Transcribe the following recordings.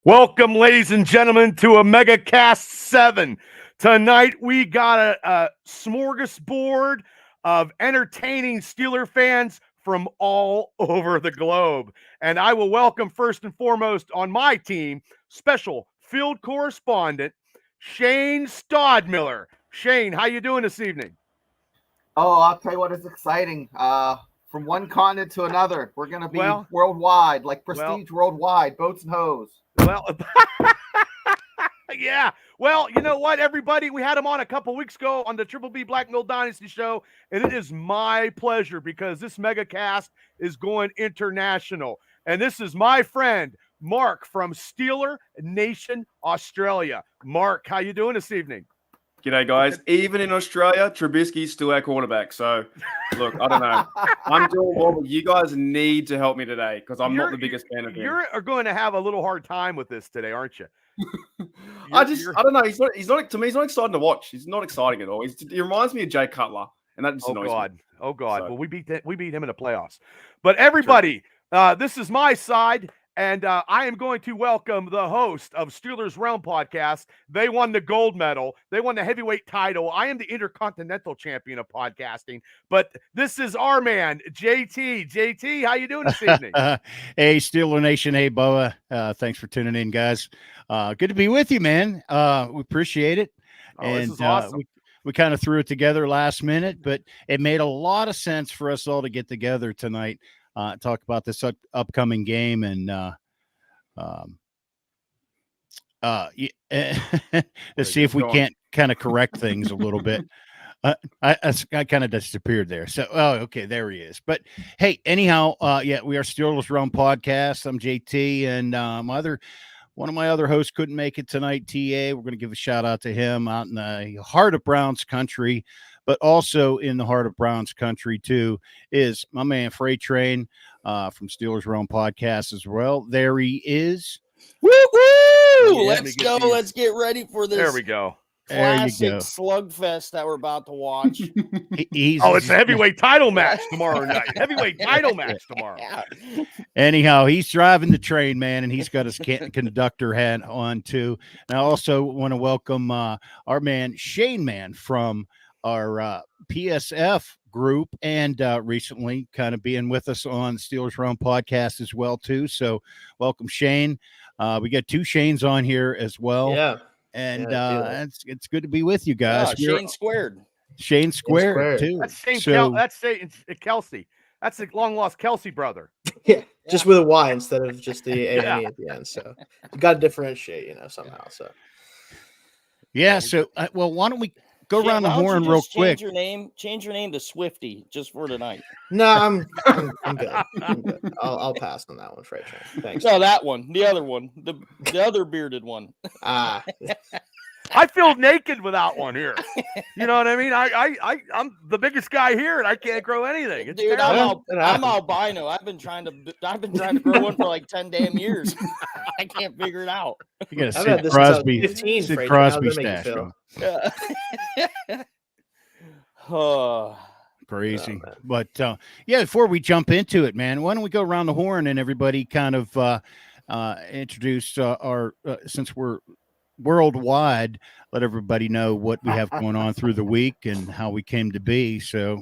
Welcome, ladies and gentlemen, to a Mega Cast 7. Tonight, we got a smorgasbord of entertaining Steeler fans from all over the globe. And I will welcome, first and foremost, on my team, special field correspondent, Shane Stodmiller. Shane, how you doing this evening? Oh, I'll tell you what is exciting. From one continent to another, we're going to be worldwide, like Prestige worldwide, boats and hoes. Well, yeah. Well, you know what, everybody? We had him on a couple weeks ago on the Triple B Black and Gold Dynasty show, and it is my pleasure because this mega cast is going international. And this is my friend, Mark from Steeler Nation, Australia. Mark, how you doing this evening? G'day, guys. Even in Australia, Trubisky's still our quarterback. So, look, I don't know. I'm doing well, but you guys need to help me today because I'm not the biggest fan of him. You're going to have a little hard time with this today, aren't you? I don't know. He's not, to me, he's not exciting to watch. He's not exciting at all. He reminds me of Jay Cutler, and that just annoys me. Oh, God. So. Well, we beat him in the playoffs. But everybody, this is my side. And I am going to welcome the host of Steelers Realm podcast. They won the gold medal. They won the heavyweight title. I am the intercontinental champion of podcasting. But this is our man, JT. JT, how you doing this evening? Hey, Steeler Nation. Hey, Boa. Thanks for tuning in, guys. Good to be with you, man. We appreciate it. This is awesome. We kind of threw it together last minute, but it made a lot of sense for us all to get together tonight. Talk about this upcoming game and to see if we can't kind of correct things a little bit. I kind of disappeared there. So, okay, there he is. But hey, anyhow, we are Steelers Realm Podcast. I'm JT, and one of my other hosts couldn't make it tonight. TA, we're going to give a shout out to him out in the heart of Browns country. But also in the heart of Browns country, too, is my man Freight Train from Steelers Realm Podcast as well. There he is. Woo woo! Let's go. Let's get ready for this. There we go. Classic slugfest that we're about to watch. It's a heavyweight title match tomorrow night. Heavyweight title match tomorrow. Anyhow, he's driving the train, man, and he's got his conductor hat on, too. And I also want to welcome our man, Shane Man, from our PSF group, and recently kind of being with us on Steelers Realm Podcast as well, too. So welcome, Shane. We got two Shanes on here as well. Yeah. And it's good to be with you guys. Shane squared. Shane squared, too. That's Shane. That's Kelsey. That's the long-lost Kelsey brother. Yeah, just with a Y instead of just the A-N-E at the end. So you got to differentiate, somehow. So. Yeah, so, why don't we go around the horn real quick. Change your name to Swifty just for tonight. No, I'm good. I'm good. I'll pass on that one, Freight Train. Thanks. No, that one, the other one, the other bearded one. I feel naked without one here. You know what I mean? I'm the biggest guy here, and I can't grow anything. It's Dude, I'm albino. I've been trying to grow one for like 10 damn years. I can't figure it out. You got a Sid Crosby stash. Crazy. But before we jump into it, man, why don't we go around the horn and everybody kind of introduce our since we're worldwide, let everybody know what we have going on through the week and how we came to be. So,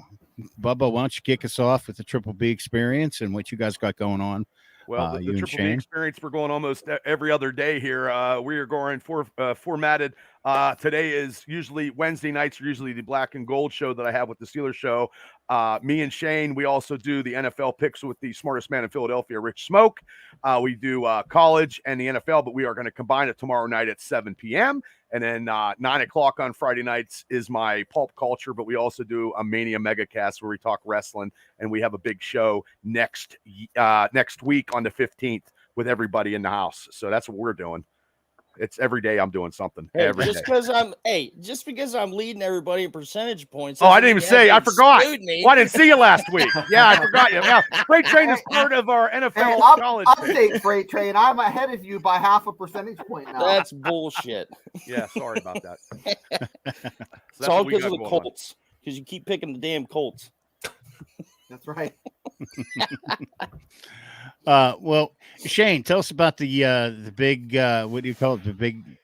Bubba, why don't you kick us off with the Triple B experience and what you guys got going on? Well, the Triple B experience, we're going almost every other day here. We are going formatted. Today is usually Wednesday nights, usually the Black and Gold show that I have with the Steelers show. Me and Shane, we also do the NFL picks with the smartest man in Philadelphia, Rich Smoke. We do college and the NFL, but we are going to combine it tomorrow night at 7 p.m. And then 9 o'clock on Friday nights is my pulp culture, but we also do a Mania Megacast where we talk wrestling, and we have a big show next week on the 15th with everybody in the house. So that's what we're doing. It's every day I'm doing something. Just because I'm leading everybody in percentage points. Oh, I didn't even say. I forgot. Well, I didn't see you last week. Yeah, I forgot you. Yeah, Freight Train is part of our NFL college. Update, Freight Train. I'm ahead of you by half a percentage point now. That's bullshit. Yeah, sorry about that. It's all because of the Colts. Because you keep picking the damn Colts. That's right. Well, Shane, tell us about the big what do you call it? The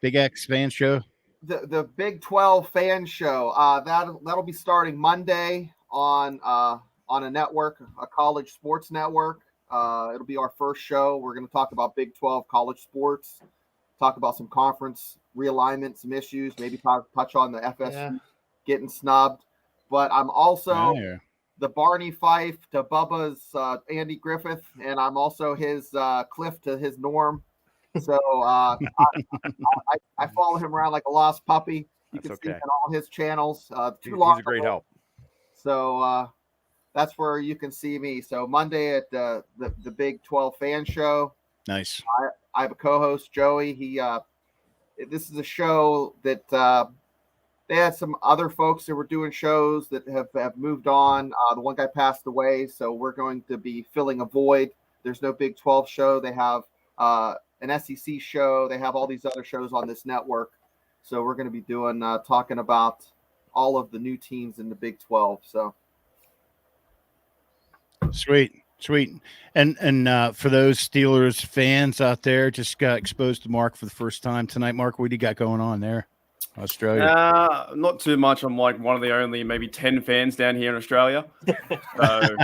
Big X fan show. The Big 12 fan show. That'll be starting Monday on a network, a college sports network. It'll be our first show. We're going to talk about Big 12 college sports, talk about some conference realignment, some issues, maybe touch on the FSU getting snubbed. But I'm also the Barney Fife to Bubba's Andy Griffith, and I'm also his Cliff to his Norm. So I follow him around like a lost puppy. You can see him on all his channels. He's a great help. So that's where you can see me. So Monday at the Big 12 fan show. Nice. I have a co-host, Joey. This is a show that they had some other folks that were doing shows that have moved on. The one guy passed away, so we're going to be filling a void. There's no Big 12 show. They have an SEC show. They have all these other shows on this network. So we're going to be doing talking about all of the new teams in the Big 12. So sweet. And for those Steelers fans out there, just got exposed to Mark for the first time tonight. Mark, what do you got going on there? Australia? Not too much. I'm like one of the only maybe 10 fans down here in Australia. So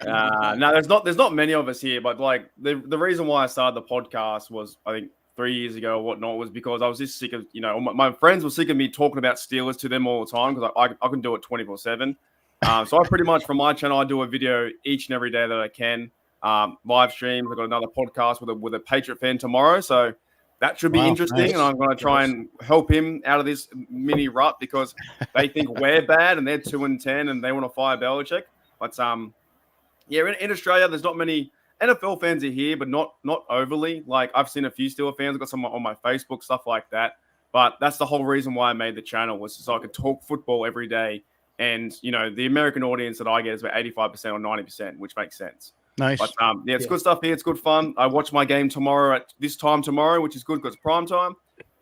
no, there's not many of us here. But like the reason why I started the podcast was, I think 3 years ago or whatnot, was because I was just sick of, my friends were sick of me talking about Steelers to them all the time, because I can do it 24/7. So I pretty much, from my channel, I do a video each and every day that I can. Live streams. I've got another podcast with a Patriot fan tomorrow. So that should be interesting. Nice. And I'm going to try and help him out of this mini rut, because they think we're bad and they're 2-10 and they want to fire Belichick. But in Australia, there's not many NFL fans are here, but not overly. Like, I've seen a few Steelers fans. I've got some on my Facebook, stuff like that. But that's the whole reason why I made the channel, was so I could talk football every day. And, the American audience that I get is about 85% or 90%, which makes sense. Nice. But, it's good stuff here. It's good fun. I watch my game tomorrow at this time tomorrow, which is good because it's prime time.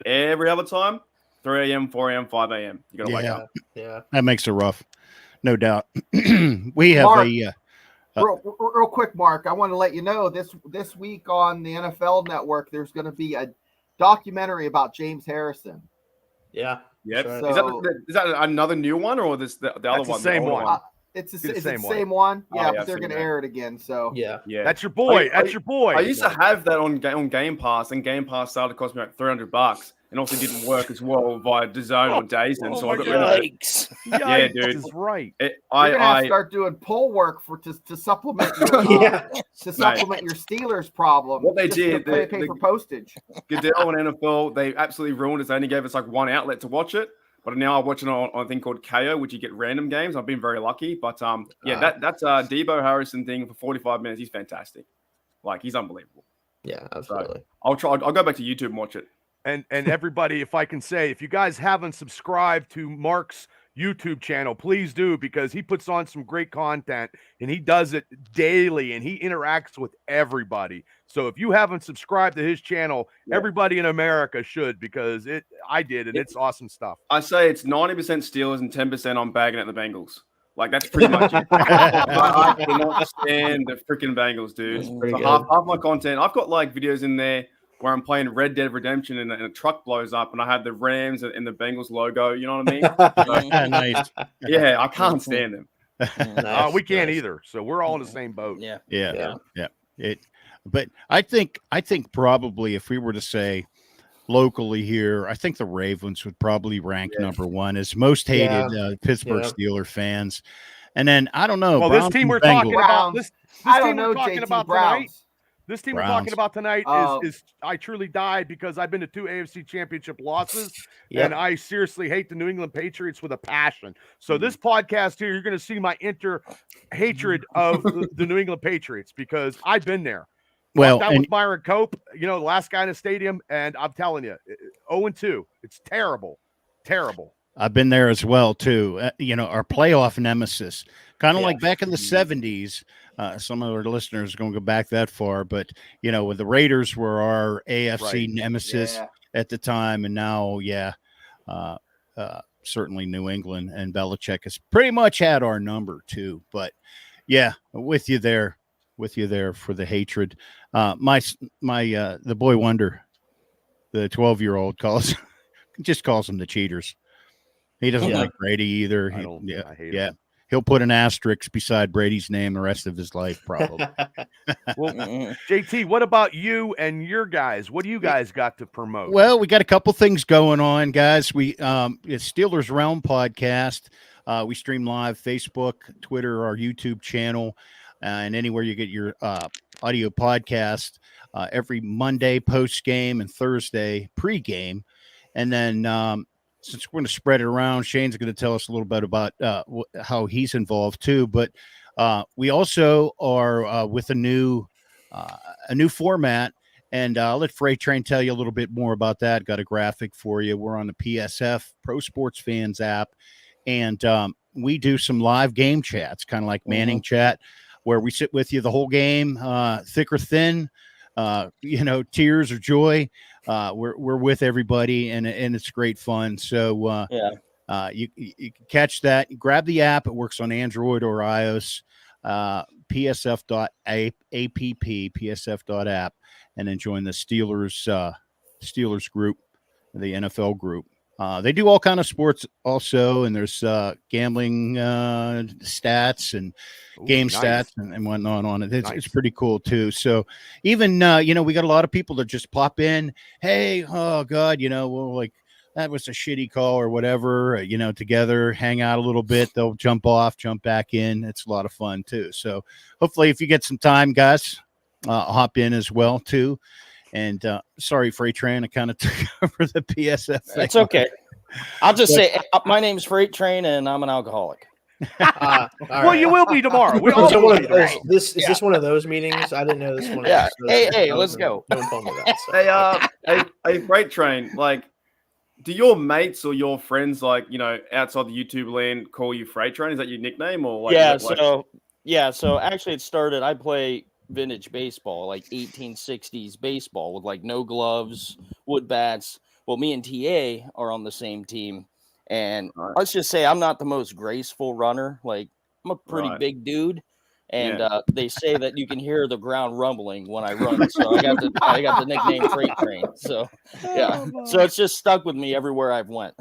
Every other time, 3 a.m., 4 a.m., 5 a.m. You got to wake up. Yeah. That makes it rough. No doubt. We have Mark, real quick, Mark, I want to let you know this week on the NFL Network, there's going to be a documentary about James Harrison. Yeah. Yeah. So, is that another new one, or the other one? The same one. It's the same one. Yeah, yeah, but they're going to air it again. So yeah. That's your boy. That's your boy. I used to have that on Game Pass, and Game Pass started to cost me like $300, and also didn't work as well via DAZN or DAZN. So I got rid of it. Yikes. Yeah, dude. Is right. You're gonna have to start doing poll work to supplement your supplement your Steelers problem. What they did, pay for postage. Goodell and NFL, they absolutely ruined it. They only gave us like one outlet to watch it. But now I watch it on a thing called KO, which you get random games. I've been very lucky. But that's Debo Harrison thing for 45 minutes. He's fantastic. Like, he's unbelievable. Yeah, absolutely. So I'll go back to YouTube and watch it. And everybody, if I can say, if you guys haven't subscribed to Mark's YouTube channel, please do, because he puts on some great content and he does it daily and he interacts with everybody. So if you haven't subscribed to his channel, everybody in America should, because I did, and it's awesome stuff. I say it's 90% Steelers and 10% I'm bagging at the Bengals. Like, that's pretty much it. I cannot stand the freaking Bengals, dude. So half my content, I've got like videos in there where I'm playing Red Dead Redemption and a truck blows up and I have the Rams and the Bengals logo. You know what I mean? Nice. Yeah, I can't stand them. Nice, we can't either. So we're all in the same boat. Yeah. But I think probably if we were to say locally here, I think the Ravens would probably rank number one as most hated Pittsburgh Steelers fans. And then I don't know. Well, this team we're talking about, this I team don't know, we're talking JT about Browns. tonight. This team we're talking about tonight is I truly died, because I've been to 2 AFC championship losses, and I seriously hate the New England Patriots with a passion. So this podcast here, you're going to see my hatred of the New England Patriots, because I've been there. Well, that was Byron Cope, the last guy in the stadium, and I'm telling you, 0-2. It's terrible. Terrible. I've been there as well, too. Our playoff nemesis, kind of like back in the 70s. Some of our listeners are going to go back that far, but, when the Raiders were our AFC nemesis at the time, and now, certainly New England and Belichick has pretty much had our number, too. But, with you there. with you there for the hatred. The boy wonder, the 12-year-old just calls them the cheaters. He doesn't like Brady either. I hate him. He'll put an asterisk beside Brady's name the rest of his life, probably. Well, JT, what about you and your guys? What do you guys got to promote? Well, we got a couple things going on, guys. It's Steelers Realm podcast. We stream live Facebook, Twitter, our YouTube channel, and anywhere you get your audio podcast every Monday post game and Thursday pre-game. And then since we're going to spread it around, Shane's going to tell us a little bit about how he's involved too. But we also are with a new format, and I'll let Freight Train tell you a little bit more about that. Got a graphic for you. We're on the PSF Pro Sports Fans app, and we do some live game chats, kind of like Manning Chat, where we sit with you the whole game, thick or thin, tears or joy. We're with everybody, and it's great fun. So you can catch that. Grab the app. It works on Android or iOS. psf.app, psf.app, and then join the Steelers group, the NFL group. They do all kind of sports also, and there's gambling stats and game stats and whatnot on it. It's pretty cool too. So even we got a lot of people that just pop in. Hey, oh God, well, like that was a shitty call or whatever. Together, hang out a little bit. They'll jump off, jump back in. It's a lot of fun too. So hopefully, if you get some time, guys, hop in as well too. And sorry, Freight Train, I kind of took over the PSF thing. It's okay. I'll just say my name's Freight Train, and I'm an alcoholic. Well, right. You will be tomorrow. We So all will one be of those, tomorrow. this one of those meetings? I didn't know this one. Yeah. Of Hey, those let's go. No one told me that. So. Hey, Freight Train, like, do your mates or your friends, like, outside the YouTube land, call you Freight Train? Is that your nickname, or like? So actually, it started. I play vintage baseball, like 1860s baseball, with like no gloves, wood bats. Well, me and TA are on the same team, and let's just say I'm not the most graceful runner. Like, I'm a pretty big dude, and they say that you can hear the ground rumbling when I run. So I got the nickname Freight Train. So so it's just stuck with me everywhere I've went.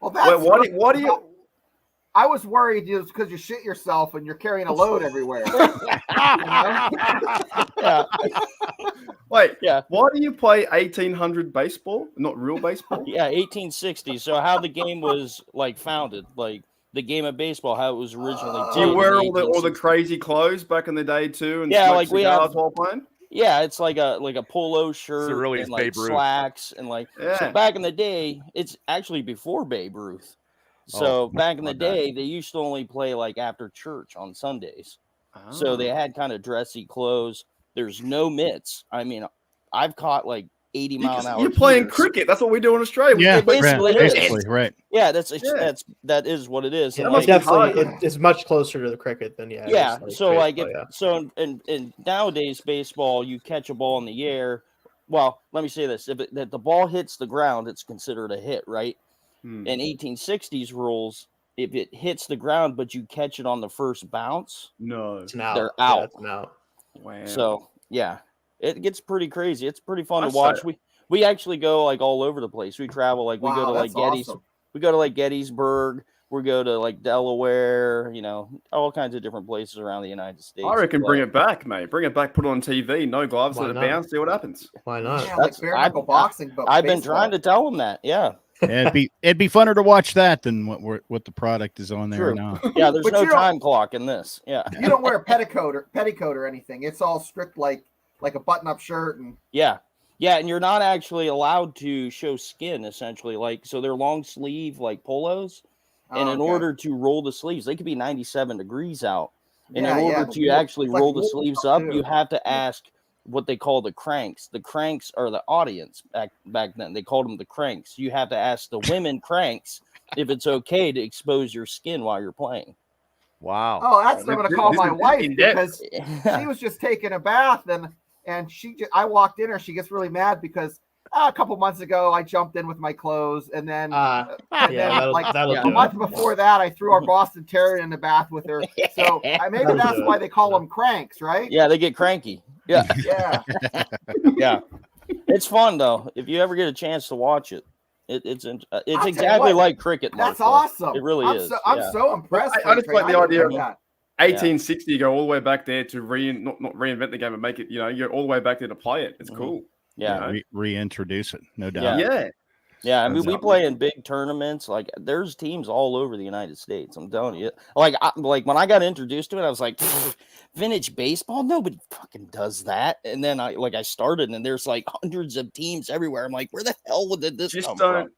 Well, that's what do you? I was worried just because you shit yourself and you're carrying a load everywhere. Wait, why do you play 1800 baseball, not real baseball? 1860. So how the game was like founded, like the game of baseball, how it was originally played. Do you wear all the crazy clothes back in the day too? And like we have while playing? Yeah, it's like a polo shirt and like Babe Ruth. slacks and like. So back in the day, it's actually before Babe Ruth. So back in the day, they used to only play like after church on Sundays. So they had kind of dressy clothes. There's no mitts. I mean, I've caught like 80-mile-an-hour. You're playing cricket. That's what we do in Australia. Yeah, basically, right. Yeah, that is what it is. Yeah, definitely, it's much closer to the cricket than and nowadays baseball, you catch a ball in the air. Well, let me say this: if the ball hits the ground, it's considered a hit, right? In 1860s rules, if it hits the ground but you catch it on the first bounce, they're out. Yeah, it's an out. Wow. So it gets pretty crazy. It's pretty fun to watch. We actually go like all over the place. We travel we go to like we go to like Gettysburg. We go to like Delaware. All kinds of different places around the United States. I reckon bring it back, mate. Bring it back. Put it on TV. No gloves. Let it bounce. See what happens. Why not? Yeah, like bare knuckle boxing, but I've been trying to tell them that. Yeah. It'd be funner to watch that than what the product is on there now. Yeah, there's no time clock in this. Yeah, you don't wear a petticoat or anything. It's all strict like a button-up shirt and and you're not actually allowed to show skin essentially. Like so, they're long sleeve like polos, and in order to roll the sleeves, they could be 97 degrees out, and in order to actually roll the sleeves up, you have to ask what they call the cranks. The cranks are the audience back then. They called them the cranks. You have to ask the women cranks if it's okay to expose your skin while you're playing. Wow. Oh, that's what I'm going to call my wife because she was just taking a bath and I walked in her. She gets really mad because A couple months ago, I jumped in with my clothes, and then, Yeah, that'll a do month it. before that, I threw our Boston Terrier in the bath with her. So maybe That'll that's do why it. they call them cranks, right? Yeah, they get cranky. Yeah, Yeah. yeah. It's fun though. If you ever get a chance to watch it, it's tell exactly you what, like cricket. That's Mark, awesome. It really is. I'm so impressed. I just like the didn't idea know of that. 1860, go all the way back there to not reinvent the game and make it, you're all the way back there to play it. It's cool. Yeah. Reintroduce it, no doubt. Yeah. Yeah, I mean, we play in big tournaments. Like, there's teams all over the United States. I'm telling you. Like when I got introduced to it, I was like, vintage baseball? Nobody fucking does that. And then I started, and there's like hundreds of teams everywhere. I'm like, where the hell did this come from?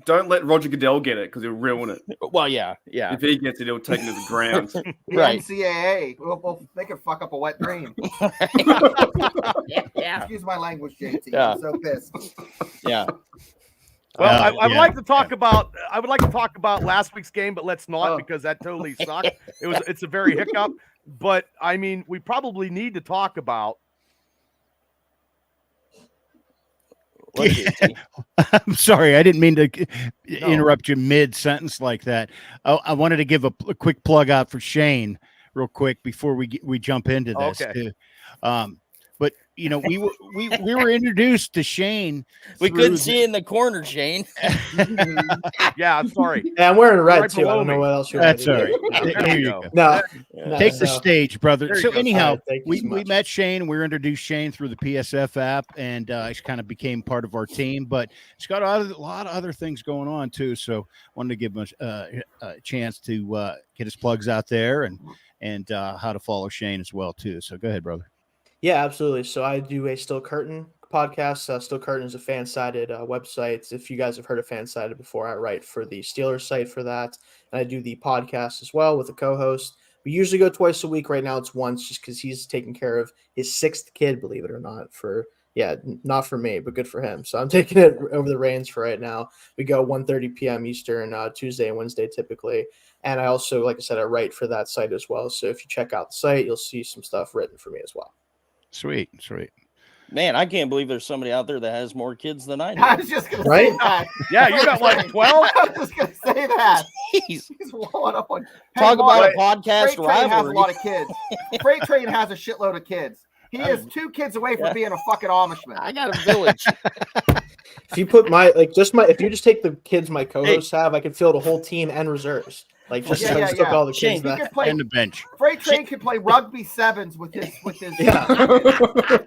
Don't let Roger Goodell get it because he'll ruin it. Well, yeah. If he gets it, he'll take it to the ground. The Right. NCAA, they could fuck up a wet dream. Yeah. Excuse my language, JT. Yeah. I'm so pissed. Yeah. Well, I would like to talk about last week's game, but let's not because that totally sucked. It's a very hiccup. But I mean, we probably need to talk about. I'm sorry, I didn't mean to interrupt you mid sentence like that. I wanted to give a quick plug out for Shane real quick before we jump into this too. But we were introduced to Shane. We couldn't see in the corner, Shane. Yeah, I'm sorry. Yeah, I'm wearing red Right too. I don't know below what else you That's want all me to right. do. There you go. No, Take the stage, brother. There you So go. anyhow, All right, thank you so we much. met Shane. We were introduced Shane through the PSF app, and he kind of became part of our team. But he's got a lot of other things going on too. So wanted to give him a chance to get his plugs out there and how to follow Shane as well too. So go ahead, brother. Yeah, absolutely. So I do a Still Curtain podcast. Still Curtain is a fan-sided website. If you guys have heard of fan-sided before, I write for the Steelers site for that. And I do the podcast as well with a co-host. We usually go twice a week. Right now it's once just because he's taking care of his 6th kid, believe it or not. Not for me, but good for him. So I'm taking it over the reins for right now. We go 1:30 p.m. Eastern, Tuesday and Wednesday typically. And I also, like I said, I write for that site as well. So if you check out the site, you'll see some stuff written for me as well. Sweet. Man, I can't believe there's somebody out there that has more kids than I do. I was just going to say that. Yeah, you got like 12. I was just going to say that. Jeez. He's blowing up on. Talk about a Freight podcast Train has a rivalry. lot of kids. Freight Train has a shitload of kids. He is 2 kids away from being a fucking Amishman. I got a village. If you put if you just take the kids my co-hosts have, I could fill the whole team and reserves. Like just took all the Shane, kids He back. could play. And the bench. Freight Train could play rugby sevens with his. Yeah.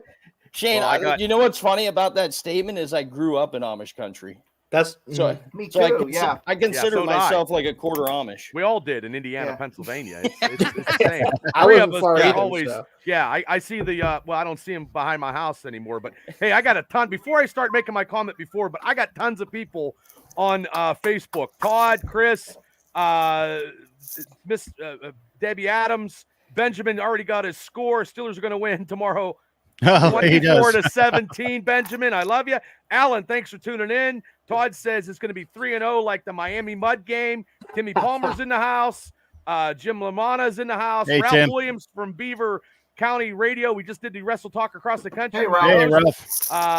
Shane, Well, you know what's funny about that statement is I grew up in Amish country. That's So, Me so too. Yeah. I consider so did I. myself like a quarter Amish. We all did in Indiana, Yeah. Pennsylvania. It's the same. I Three wasn't of us far are either, always. so. Yeah, I see the. Well, I don't see him behind my house anymore. But hey, I got a ton. Before I start making my comment, but I got tons of people on Facebook. Todd, Chris, Miss Debbie Adams, Benjamin already got his score. Steelers are going to win tomorrow. Oh, he 24 does. to 17, Benjamin. I love you. Alan, thanks for tuning in. Todd says it's going to be 3-0 like the Miami Mud game. Timmy Palmer's in the house. Jim Lamana's in the house. Hey, Ralph Tim. Williams from Beaver County Radio. We just did the Wrestle Talk across the country. Hey, Ralph. Hey, Ralph.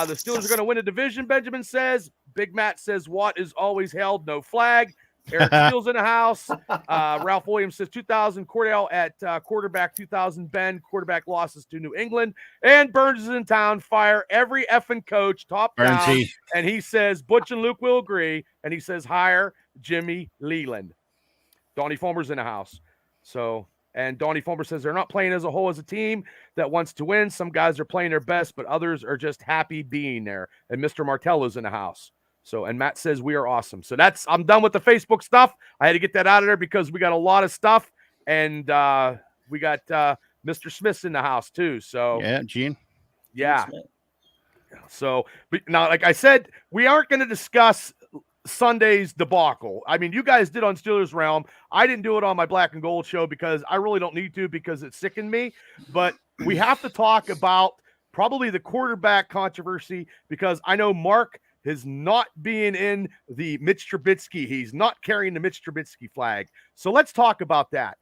The Steelers are going to win a division, Benjamin says. Big Matt says Watt is always held, no flag. Eric Steele's in the house. Ralph Williams says 2000 Cordell at quarterback, 2000 Ben quarterback losses to New England. And Burns is in town. Fire every effing coach, top down. Burnsy. And he says Butch and Luke will agree. And he says hire Jimmy Leland. Donnie Fulmer's in the house. And Donnie Fulmer says they're not playing as a whole as a team that wants to win. Some guys are playing their best, but others are just happy being there. And Mr. Martello's in the house. And Matt says we are awesome. So I'm done with the Facebook stuff. I had to get that out of there because we got a lot of stuff. And we got Mr. Smith's in the house too. So Yeah, Gene. yeah. So but now, like I said, we aren't going to discuss Sunday's debacle. I mean, you guys did on Steelers Realm. I didn't do it on my Black and Gold show because I really don't need to because it sickened me. But we have to talk about probably the quarterback controversy because I know Mark is not being in the Mitch Trubisky. He's not carrying the Mitch Trubisky flag. So let's talk about that.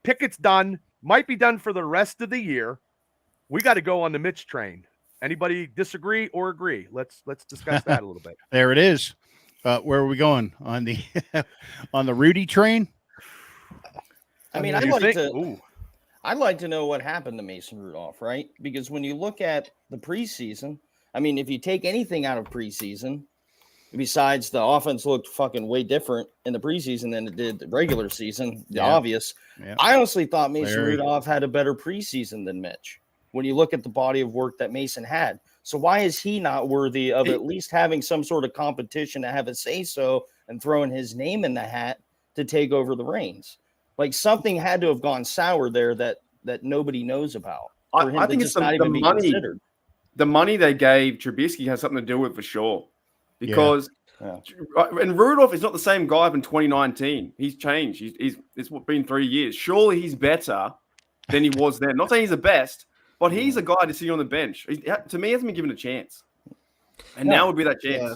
Pickett's done. Might be done for the rest of the year. We got to go on the Mitch train. Anybody disagree or agree? Let's discuss that a little bit. There it is. Where are we going on the on the Rudy train? I mean, I'd like to know what happened to Mason Rudolph, right? Because when you look at the preseason, I mean, if you take anything out of preseason, besides the offense looked fucking way different in the preseason than it did the regular season, obvious. Yeah. I honestly thought Mason Rudolph had a better preseason than Mitch when you look at the body of work that Mason had. So why is he not worthy of at least having some sort of competition to have a say-so and throwing his name in the hat to take over the reins? Like something had to have gone sour there that nobody knows about. I think it's the money. The money they gave Trubisky has something to do with it for sure. Because and Rudolph is not the same guy from 2019. He's changed. It's been 3 years. Surely he's better than he was then. Not saying he's the best, but he's a guy to see on the bench. To me, he hasn't been given a chance. And now would be that chance. Yeah.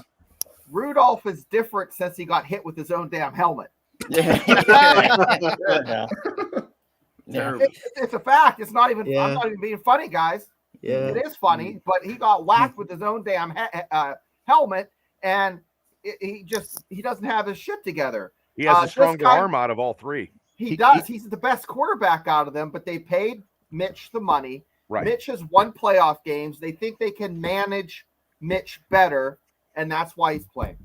Rudolph is different since he got hit with his own damn helmet. Yeah. It's a fact. It's not even. I'm not even being funny, guys. Yeah, it is funny, but he got whacked with his own damn helmet, and he doesn't have his shit together. He has the stronger arm out of all three. He does. He's the best quarterback out of them, but they paid Mitch the money. Right. Mitch has won playoff games. They think they can manage Mitch better, and that's why he's playing.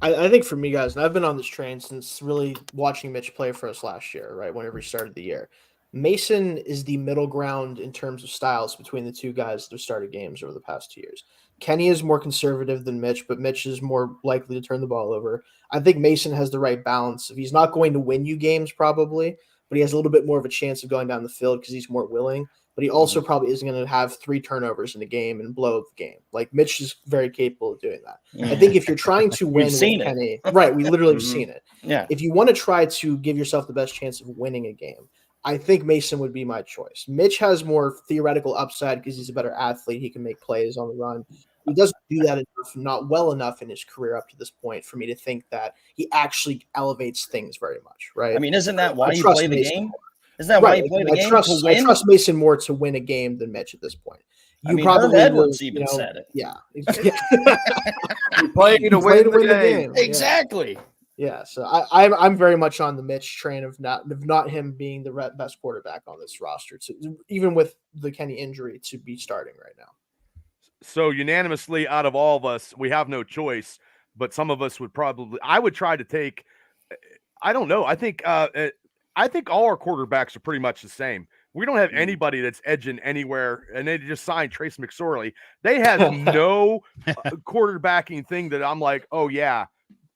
I think for me, guys, and I've been on this train since really watching Mitch play for us last year, right? Whenever he started the year. Mason is the middle ground in terms of styles between the two guys that have started games over the past 2 years. Kenny is more conservative than Mitch, but Mitch is more likely to turn the ball over. I think Mason has the right balance. If he's not going to win you games, probably, but he has a little bit more of a chance of going down the field because he's more willing. But he also probably isn't going to have 3 turnovers in a game and blow the game. Like Mitch is very capable of doing that. I think if you're trying to win with Kenny, right? We literally have seen it. Yeah. If you want to try to give yourself the best chance of winning a game, I think Mason would be my choice. Mitch has more theoretical upside because he's a better athlete. He can make plays on the run. He doesn't do that enough, not well enough in his career up to this point for me to think that he actually elevates things very much, right? I mean, isn't that why you play the game? Isn't that why you play the game? I trust Mason more to win a game than Mitch at this point. Herb Edwards even said it. Yeah. You play to win the game. Exactly. Yeah, so I'm very much on the Mitch train of not him being the best quarterback on this roster, even with the Kenny injury, to be starting right now. So unanimously, out of all of us, we have no choice. But some of us would I would try to take. I don't know. I think all our quarterbacks are pretty much the same. We don't have anybody that's edging anywhere, and they just signed Trace McSorley. They have no quarterbacking thing that I'm like, oh yeah.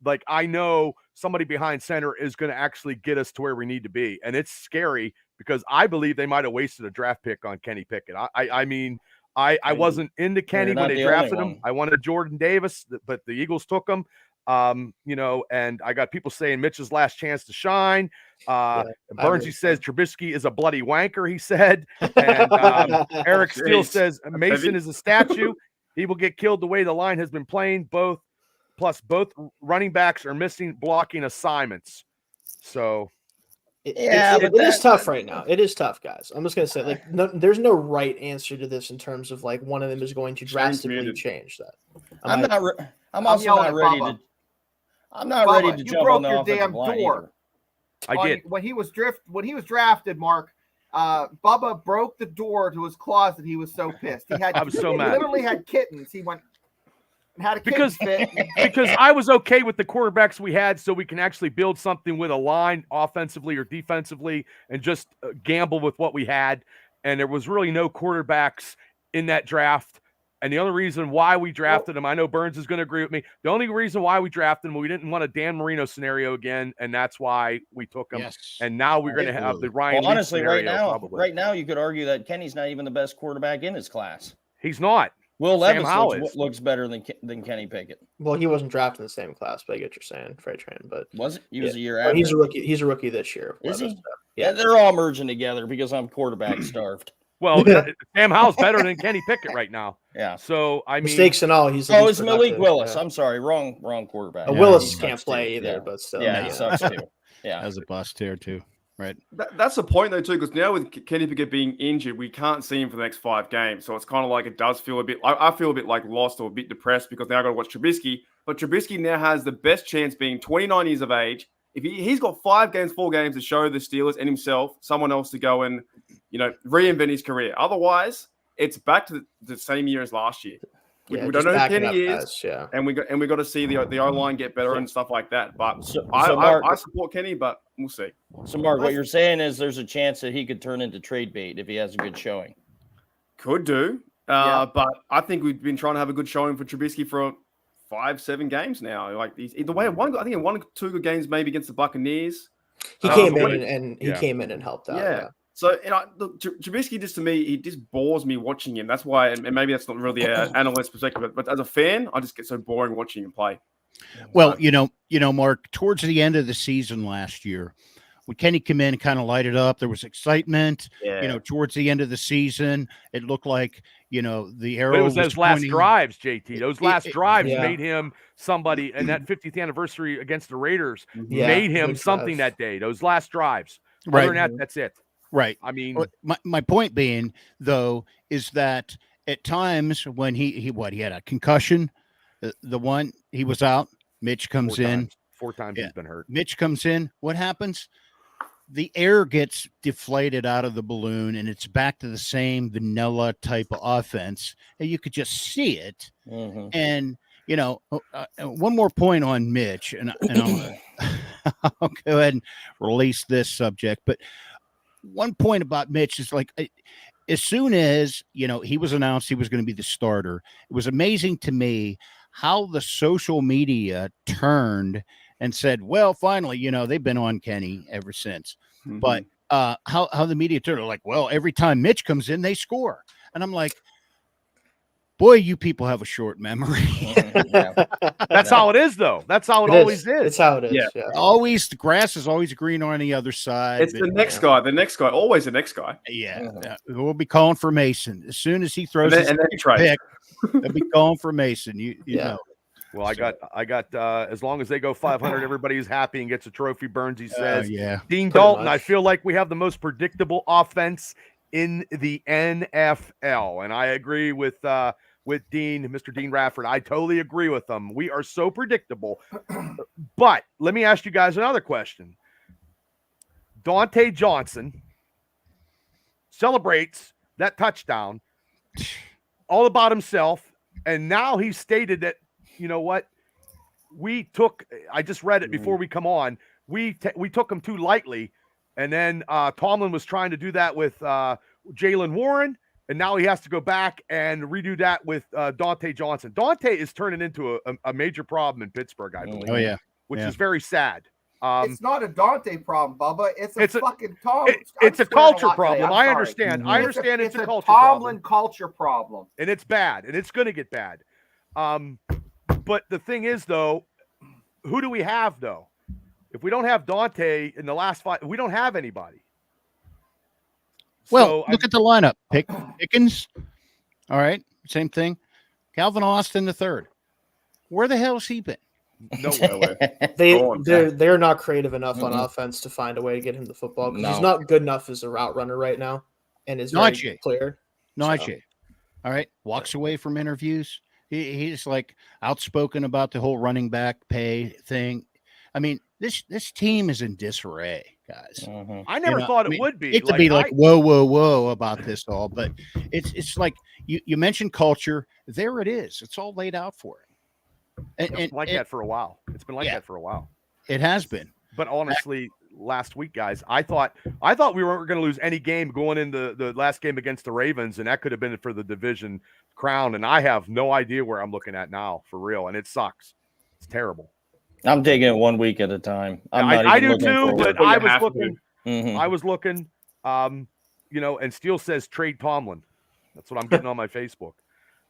Like, I know somebody behind center is going to actually get us to where we need to be. And it's scary because I believe they might have wasted a draft pick on Kenny Pickett. I mean, I wasn't into Kenny when they drafted him. I wanted Jordan Davis, but the Eagles took him. And I got people saying Mitch's last chance to shine. Bernsey says Trubisky is a bloody wanker, he said. And Eric Steele says Mason is a statue. He will get killed the way the line has been playing. Plus, both running backs are missing blocking assignments. So, it is tough right now. It is tough, guys. I'm just going to say, there's no right answer to this in terms of one of them is going to drastically change that. I'm not ready to jump on the offensive line either. I did. When he was drafted, Mark, Bubba broke the door to his closet. He was so pissed. I was so mad. He literally had kittens. He went. Because I was okay with the quarterbacks we had, so we can actually build something with a line offensively or defensively and just gamble with what we had. And there was really no quarterbacks in that draft. And the only reason why we drafted him, I know Burns is going to agree with me. The only reason why we drafted him, we didn't want a Dan Marino scenario again, and that's why we took him. Yes. And now we're going to have the Ryan. Well, honestly, scenario, right now, you could argue that Kenny's not even the best quarterback in his class. He's not. Will Levis looks better than Kenny Pickett. Well, he wasn't drafted in the same class, but I get what you're saying, Freight Train. But was it? He was a year after. He's a rookie. He's a rookie this year. Is he? Yeah, they're all merging together because I'm quarterback starved. Well, Sam Howell's better than Kenny Pickett right now. Yeah. So I mean, mistakes and all. He's it's Malik Willis. Yeah. I'm sorry, wrong quarterback. Willis can't play either, but still, he sucks too. Yeah, as a bust here too. Right. That's the point, though, too, because now with Kenny Pickett being injured, we can't see him for the next 5 games. So it's kind of like it does feel a bit. I feel a bit like lost or a bit depressed because now I got to watch Trubisky. But Trubisky now has the best chance, being 29 years of age. If he's got 4 games to show the Steelers and himself, someone else to go and reinvent his career. Otherwise, it's back to the same year as last year. We don't know who Kenny is, and we got to see the O line get better and stuff like that. But Mark, I support Kenny, but we'll see. So, Mark, what you're saying is there's a chance that he could turn into trade bait if he has a good showing. Could do, but I think we've been trying to have a good showing for Trubisky for 5-7 games now. Like the way I think he won 2 good games maybe against the Buccaneers. He came in and helped out. Yeah. So, look, Trubisky, just to me, he just bores me watching him. That's why, and maybe that's not really an analyst perspective, but as a fan, I just get so boring watching him play. Well, Mark, towards the end of the season last year, when Kenny came in and kind of lighted up, there was excitement. Yeah. Towards the end of the season, it looked like, the arrow. But it was those last pointing. drives, JT. Those last drives yeah. made him somebody, and that 50th anniversary against the Raiders Yeah, made him good something drive. that day. Those last drives. Right. Other than that, that's it. Right. I mean, my point being, though, is that at times when he had a concussion, the one he was out, Mitch comes in. 4 times he's been hurt. Mitch comes in. What happens? The air gets deflated out of the balloon, and it's back to the same vanilla type of offense. And you could just see it. Mm-hmm. And, one more point on Mitch, and I'll go ahead and release this subject. But one point about Mitch is like, as soon as, he was announced he was going to be the starter, it was amazing to me how the social media turned and said, well, finally, they've been on Kenny ever since. Mm-hmm. But how the media turned, like, well, every time Mitch comes in, they score. And I'm like, boy, you people have a short memory. That's how it is, though. That's how it always is. It's how it is. Yeah. Always, the grass is always green on the other side. It's the next guy, always the next guy. Yeah. We'll be calling for Mason. As soon as he throws And then his trade. pick, they'll be calling for Mason. You know. Well, I got as long as they go 500, everybody's happy and gets a trophy. Burnsy says, yeah. Dean Pretty Dalton, much. I feel like we have the most predictable offense in the NFL. And I agree with Dean, Mr. Dean Rafford. I totally agree with him. We are so predictable. But let me ask you guys another question. Dante Johnson celebrates that touchdown all about himself. And now he's stated that, you know what? I just read it before we come on. We took him too lightly. And then Tomlin was trying to do that with Jalen Warren. And now he has to go back and redo that with Dante Johnson. Dante is turning into a major problem in Pittsburgh, I believe. Oh, yeah. Which is very sad. It's not a Dante problem, Bubba. It's a fucking Tom. It's a culture problem. I understand. I understand it's a culture Tomlin problem. culture problem. And it's bad. And it's going to get bad. But the thing is, though, who do we have, though? If we don't have Dante in the last 5, we don't have anybody. Well, look at the lineup. Pickens. All right. Same thing. Calvin Austin III. Where the hell's he been? Nowhere. They're not creative enough on offense to find a way to get him the football because he's not good enough as a route runner right now, and is very clear. Najee. All right. Walks away from interviews. He's like outspoken about the whole running back pay thing. I mean, this team is in disarray, guys. Mm-hmm. I never thought it would be. It to be like whoa about this all, but it's like you mentioned culture. There it is. It's all laid out for it. It's been like that for a while. It's been like that for a while. It has been. But honestly, last week, guys, I thought we weren't going to lose any game going into the last game against the Ravens, and that could have been for the division crown. And I have no idea where I'm looking at now, for real. And it sucks. It's terrible. I'm taking it 1 week at a time. I do too, but I was looking. Mm-hmm. I was looking. And Steele says trade Tomlin. That's what I'm getting on my Facebook.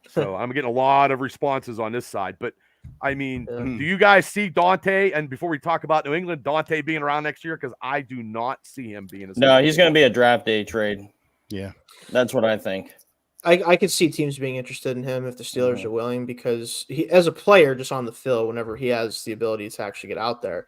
So I'm getting a lot of responses on this side. But I mean, do you guys see Dante? And before we talk about New England, Dante being around next year? Because I do not see him being. No, he's going to be a draft day trade. Yeah, that's what I think. I could see teams being interested in him if the Steelers are willing, because he, as a player, just on the field, whenever he has the ability to actually get out there,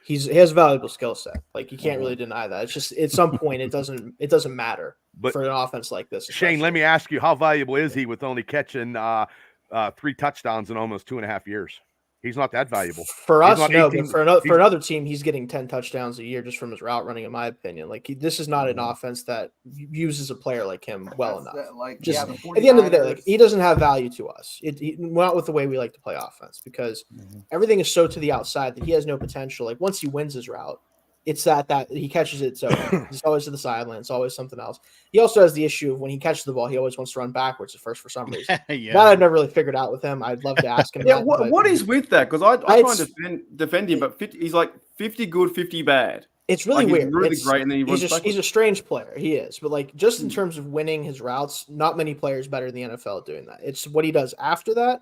he has a valuable skill set. Like you can't really deny that. It's just at some point it doesn't matter for an offense like this. Shane, let me ask you, how valuable is he with only catching 3 touchdowns in almost 2.5 years? He's not that valuable. For us, no, but for another team, he's getting 10 touchdowns a year just from his route running, in my opinion. Like this is not an offense that uses a player like him well enough. At the end of the day, like he doesn't have value to us. Not with the way we like to play offense, because everything is so to the outside that he has no potential. Like once he wins his route, it's that he catches it. So he's always to the sideline. It's always something else. He also has the issue of when he catches the ball, he always wants to run backwards at first for some reason. That I've never really figured out with him. I'd love to ask him. What is with that? Because I try and defend him, but he's like 50 good, 50 bad. It's really weird. He's really great, and then he's a strange player. He is, but like just in terms of winning his routes, not many players better in the NFL at doing that. It's what he does after that,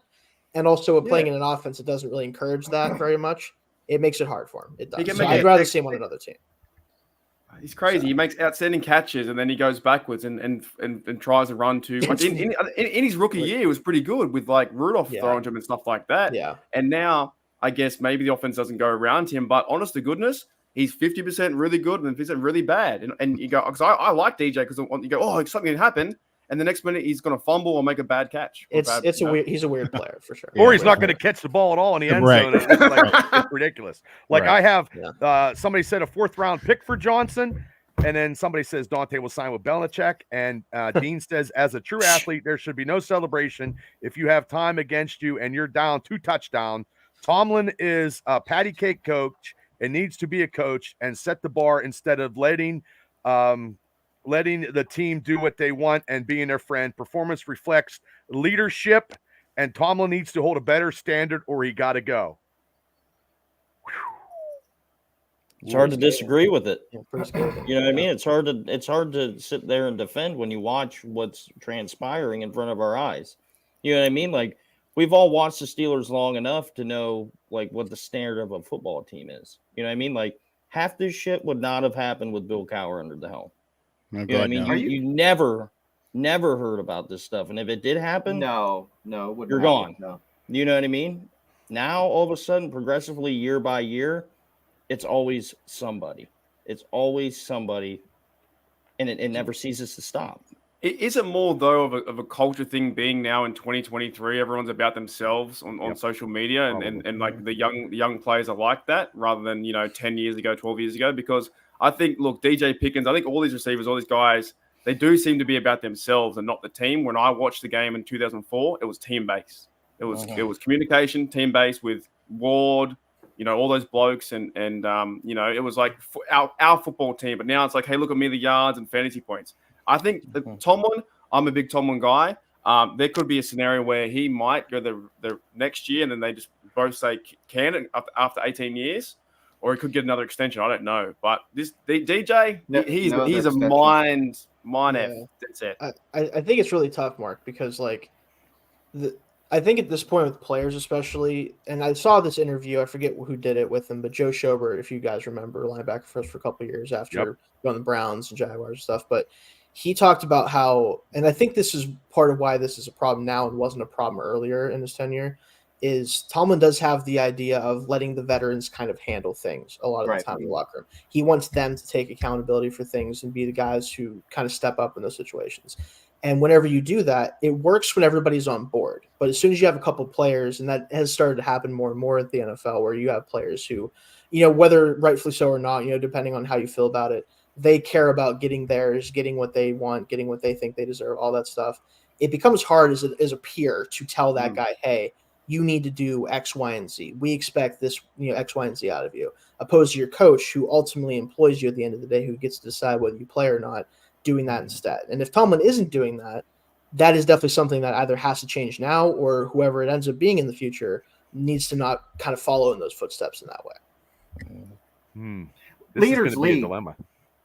and also playing in an offense that doesn't really encourage that very much. It makes it hard for him. It does. So I'd rather see him on another team. He's crazy. He makes outstanding catches, and then he goes backwards and tries to run too much. In his rookie year, he was pretty good with like Rudolph throwing to him and stuff like that. Yeah. And now I guess maybe the offense doesn't go around him, but honest to goodness, he's 50% really good and 50% really bad. And you go, because I like DJ because you go, oh, something happened. And the next minute he's going to fumble or make a bad catch. He's a weird player for sure. Or he's not going to catch the ball at all in the end zone. It's ridiculous. Like I have somebody said a 4th round pick for Johnson, and then somebody says Dante will sign with Belichick, and Dean says as a true athlete there should be no celebration if you have time against you and you're down 2 touchdowns. Tomlin is a patty cake coach and needs to be a coach and set the bar instead of letting the team do what they want and being their friend. Performance reflects leadership, and Tomlin needs to hold a better standard or he got to go. It's hard to disagree with it. You know what I mean? It's hard to sit there and defend when you watch what's transpiring in front of our eyes. You know what I mean? Like we've all watched the Steelers long enough to know like what the standard of a football team is. You know what I mean? Like half this shit would not have happened with Bill Cowher under the helm. You know what I mean? You never heard about this stuff. And if it did happen, no, you're gone. No. You know what I mean? Now, all of a sudden, progressively year by year, it's always somebody. It's always somebody. And it never ceases to stop. Is it more, though, of a culture thing being now in 2023? Everyone's about themselves on social media and like the young players are like that rather than, 10 years ago, 12 years ago, because I think, look, DJ Pickens, I think all these receivers, all these guys, they do seem to be about themselves and not the team. When I watched the game in 2004, it was team-based. It was communication, team-based with Ward, all those blokes and it was like our football team. But now it's like, hey, look at me, the yards and fantasy points. I think Tomlin, I'm a big Tomlin guy. There could be a scenario where he might go the next year and then they just both say can after 18 years. Or he could get another extension. I don't know. But this DJ, he's a mind F. That's it. I think it's really tough, Mark, because like I think at this point with players especially, and I saw this interview, I forget who did it with him, but Joe Schobert, if you guys remember, linebacker for us for a couple of years after going the Browns and Jaguars and stuff. But he talked about how, and I think this is part of why this is a problem now and wasn't a problem earlier in his tenure, is Tomlin does have the idea of letting the veterans kind of handle things a lot of the time in the locker room. He wants them to take accountability for things and be the guys who kind of step up in those situations. And whenever you do that, it works when everybody's on board. But as soon as you have a couple of players, and that has started to happen more and more at the NFL, where you have players who, whether rightfully so or not, depending on how you feel about it, they care about getting theirs, getting what they want, getting what they think they deserve, all that stuff. It becomes hard as a peer to tell that guy, hey, you need to do X, Y, and Z. We expect this, X, Y, and Z out of you, opposed to your coach who ultimately employs you at the end of the day, who gets to decide whether you play or not, doing that instead. And if Tomlin isn't doing that, that is definitely something that either has to change now or whoever it ends up being in the future needs to not kind of follow in those footsteps in that way. Leaders lead. Dilemma.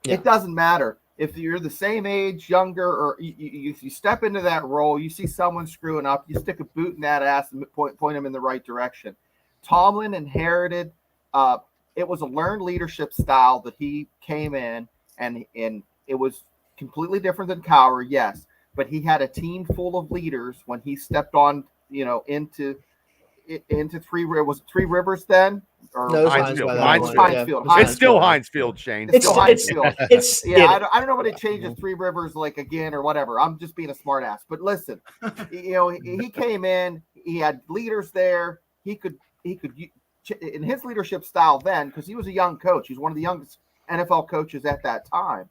Yeah. It doesn't matter. If you're the same age, younger, or you step into that role, you see someone screwing up, you stick a boot in that ass and point them in the right direction. Tomlin inherited, it was a learned leadership style that he came in, and it was completely different than Cowher, yes, but he had a team full of leaders when he stepped on, into Three Rivers then? Or No, it's Heinz Heinz Field. by that Heinz point, Field. yeah. Field. It's still Heinz Field, Shane. It's still Heinz it's Field. it's Yeah, I don't know what it changes Three Rivers like again or whatever. I'm just being a smart ass. But listen, he came in, he had leaders there. He could in his leadership style then, because he was a young coach. He was one of the youngest NFL coaches at that time.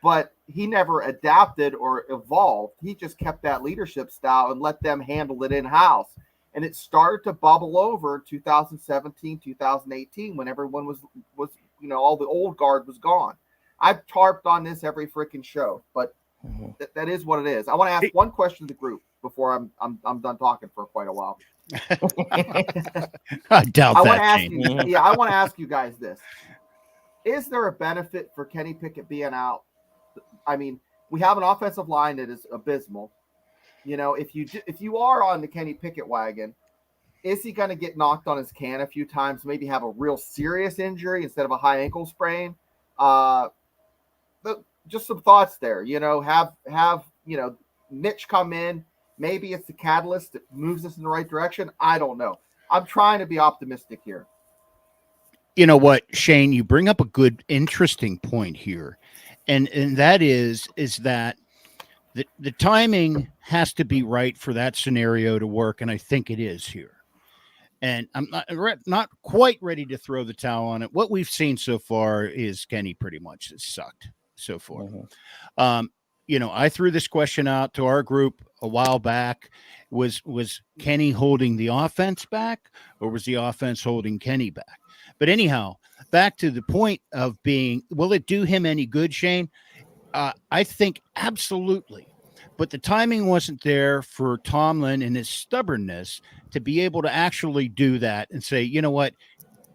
But he never adapted or evolved. He just kept that leadership style and let them handle it in-house. And it started to bubble over in 2017, 2018, when everyone was all the old guard was gone. I've tarped on this every freaking show, but that is what it is. I want to ask one question to the group before I'm done talking for quite a while. I doubt I that. want to ask Shane. you, I want to ask you guys this: is there a benefit for Kenny Pickett being out? I mean, we have an offensive line that is abysmal. If you are on the Kenny Pickett wagon, is he going to get knocked on his can a few times? Maybe have a real serious injury instead of a high ankle sprain. Just some thoughts there. Have Mitch come in. Maybe it's the catalyst that moves us in the right direction. I don't know. I'm trying to be optimistic here. You know what, Shane? You bring up a good, interesting point here, and that is that the timing has to be right for that scenario to work, and I think it is here. And I'm not quite ready to throw the towel on it. What we've seen so far is Kenny pretty much has sucked so far. I threw this question out to our group a while back. Was Kenny holding the offense back, or was the offense holding Kenny back? But anyhow, back to the point of being, will it do him any good, Shane? I think absolutely. But the timing wasn't there for Tomlin and his stubbornness to be able to actually do that and say, you know what,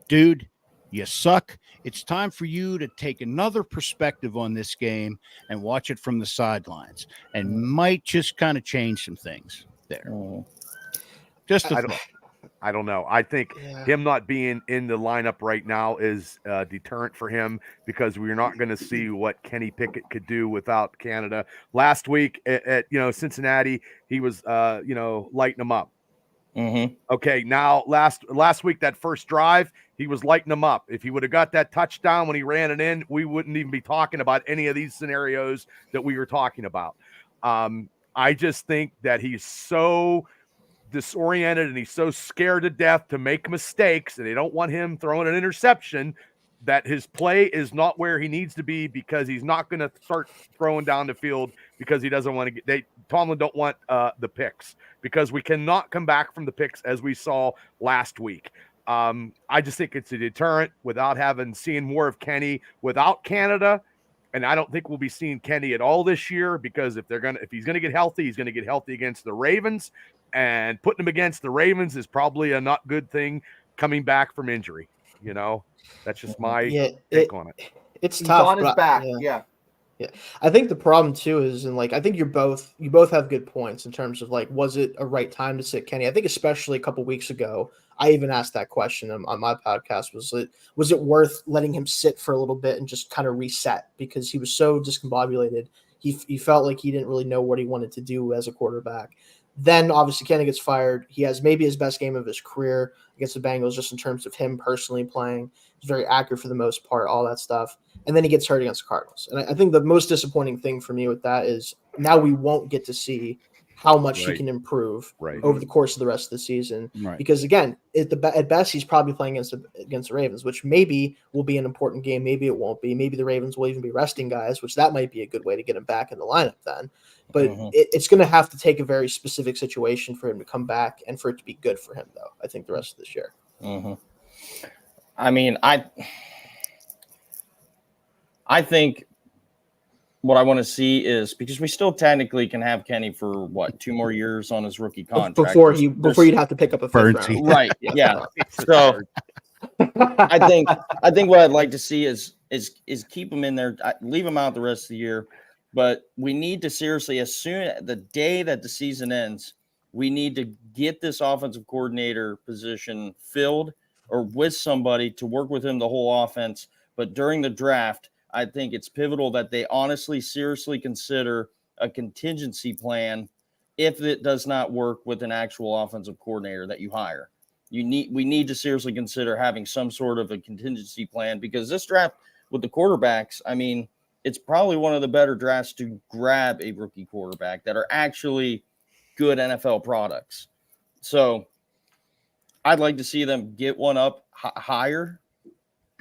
dude, you suck. It's time for you to take another perspective on this game and watch it from the sidelines, and might just kind of change some things there. Just I don't know. I think him not being in the lineup right now is a deterrent for him, because we're not going to see what Kenny Pickett could do without Canada. Last week at Cincinnati, he was lighting them up. Okay, now last week, that first drive, he was lighting them up. If he would have got that touchdown when he ran it in, we wouldn't even be talking about any of these scenarios that we were talking about. I just think that he's so disoriented and he's so scared to death to make mistakes, and they don't want him throwing an interception, that his play is not where he needs to be, because he's not going to start throwing down the field, because he doesn't want to Tomlin don't want the picks, because we cannot come back from the picks as we saw last week. I just think it's a deterrent without seeing more of Kenny without Canada. And I don't think we'll be seeing Kenny at all this year, because if he's going to get healthy, he's going to get healthy against the Ravens, and putting him against the Ravens is probably a not good thing coming back from injury. That's just my take on it. It's He's tough on his back. Yeah. I think the problem too is, and I think you both have good points in terms of was it a right time to sit Kenny? I think especially a couple weeks ago, I even asked that question on my podcast. Was it worth letting him sit for a little bit and just kind of reset, because he was so discombobulated? He felt like he didn't really know what he wanted to do as a quarterback. Then obviously Kenny gets fired. He has maybe his best game of his career against the Bengals, just in terms of him personally playing. He's very accurate for the most part, all that stuff. And then he gets hurt against the Cardinals. And I think the most disappointing thing for me with that is now we won't get to see how much he can improve over the course of the rest of the season. Right. Because again, at best, he's probably playing against the Ravens, which maybe will be an important game. Maybe it won't be. Maybe the Ravens will even be resting guys, which that might be a good way to get him back in the lineup then. But it's going to have to take a very specific situation for him to come back and for it to be good for him, though, I think, the rest of this year. I mean, I think what I want to see is, because we still technically can have Kenny for 2 more years on his rookie contract before you'd have to pick up a fifth round. Right. Yeah. So I think what I'd like to see is keep him in there, leave him out the rest of the year. But we need to seriously, as soon the day that the season ends, we need to get this offensive coordinator position filled, or with somebody to work with him the whole offense. But during the draft, I think it's pivotal that they honestly, seriously consider a contingency plan if it does not work with an actual offensive coordinator that you hire. we need to seriously consider having some sort of a contingency plan, because this draft with the quarterbacks, I mean, it's probably one of the better drafts to grab a rookie quarterback that are actually good NFL products. So I'd like to see them get one up higher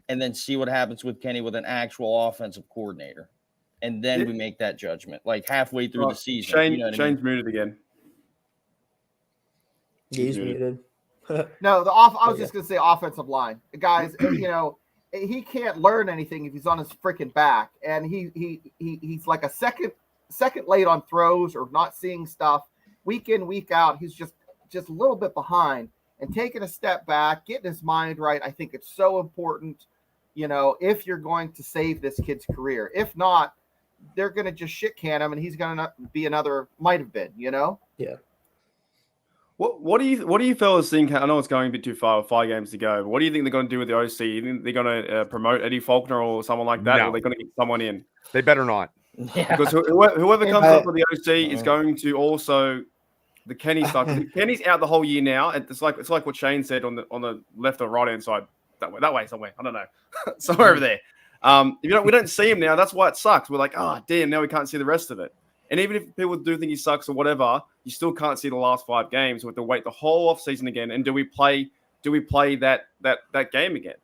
and then see what happens with Kenny with an actual offensive coordinator. And then we make that judgment, like halfway through the season. Shane's muted again. He's muted. No, I was just going to say offensive line. Guys, he can't learn anything if he's on his freaking back. And he's like a second late on throws or not seeing stuff. Week in, week out, he's just a little bit behind. And taking a step back, getting his mind right, I think it's so important, if you're going to save this kid's career. If not, they're going to just shit can him, and he's going to be another might have been, Yeah. What do you fellas think? I know it's going a bit too far, 5 games to go. But what do you think they're going to do with the OC? You think they're going to promote Eddie Faulkner or someone like that, or are they going to get someone in? They better not. Yeah. Because whoever comes up with the OC is going to also the Kenny stuff. Kenny's out the whole year now. It's like what Shane said on the left or right hand side, that way somewhere. I don't know, somewhere over there. We don't see him now. That's why it sucks. We're like, oh damn, now we can't see the rest of it. And even if people do think he sucks or whatever, you still can't see the last 5 games. We have to wait the whole offseason again. And do we play that game again?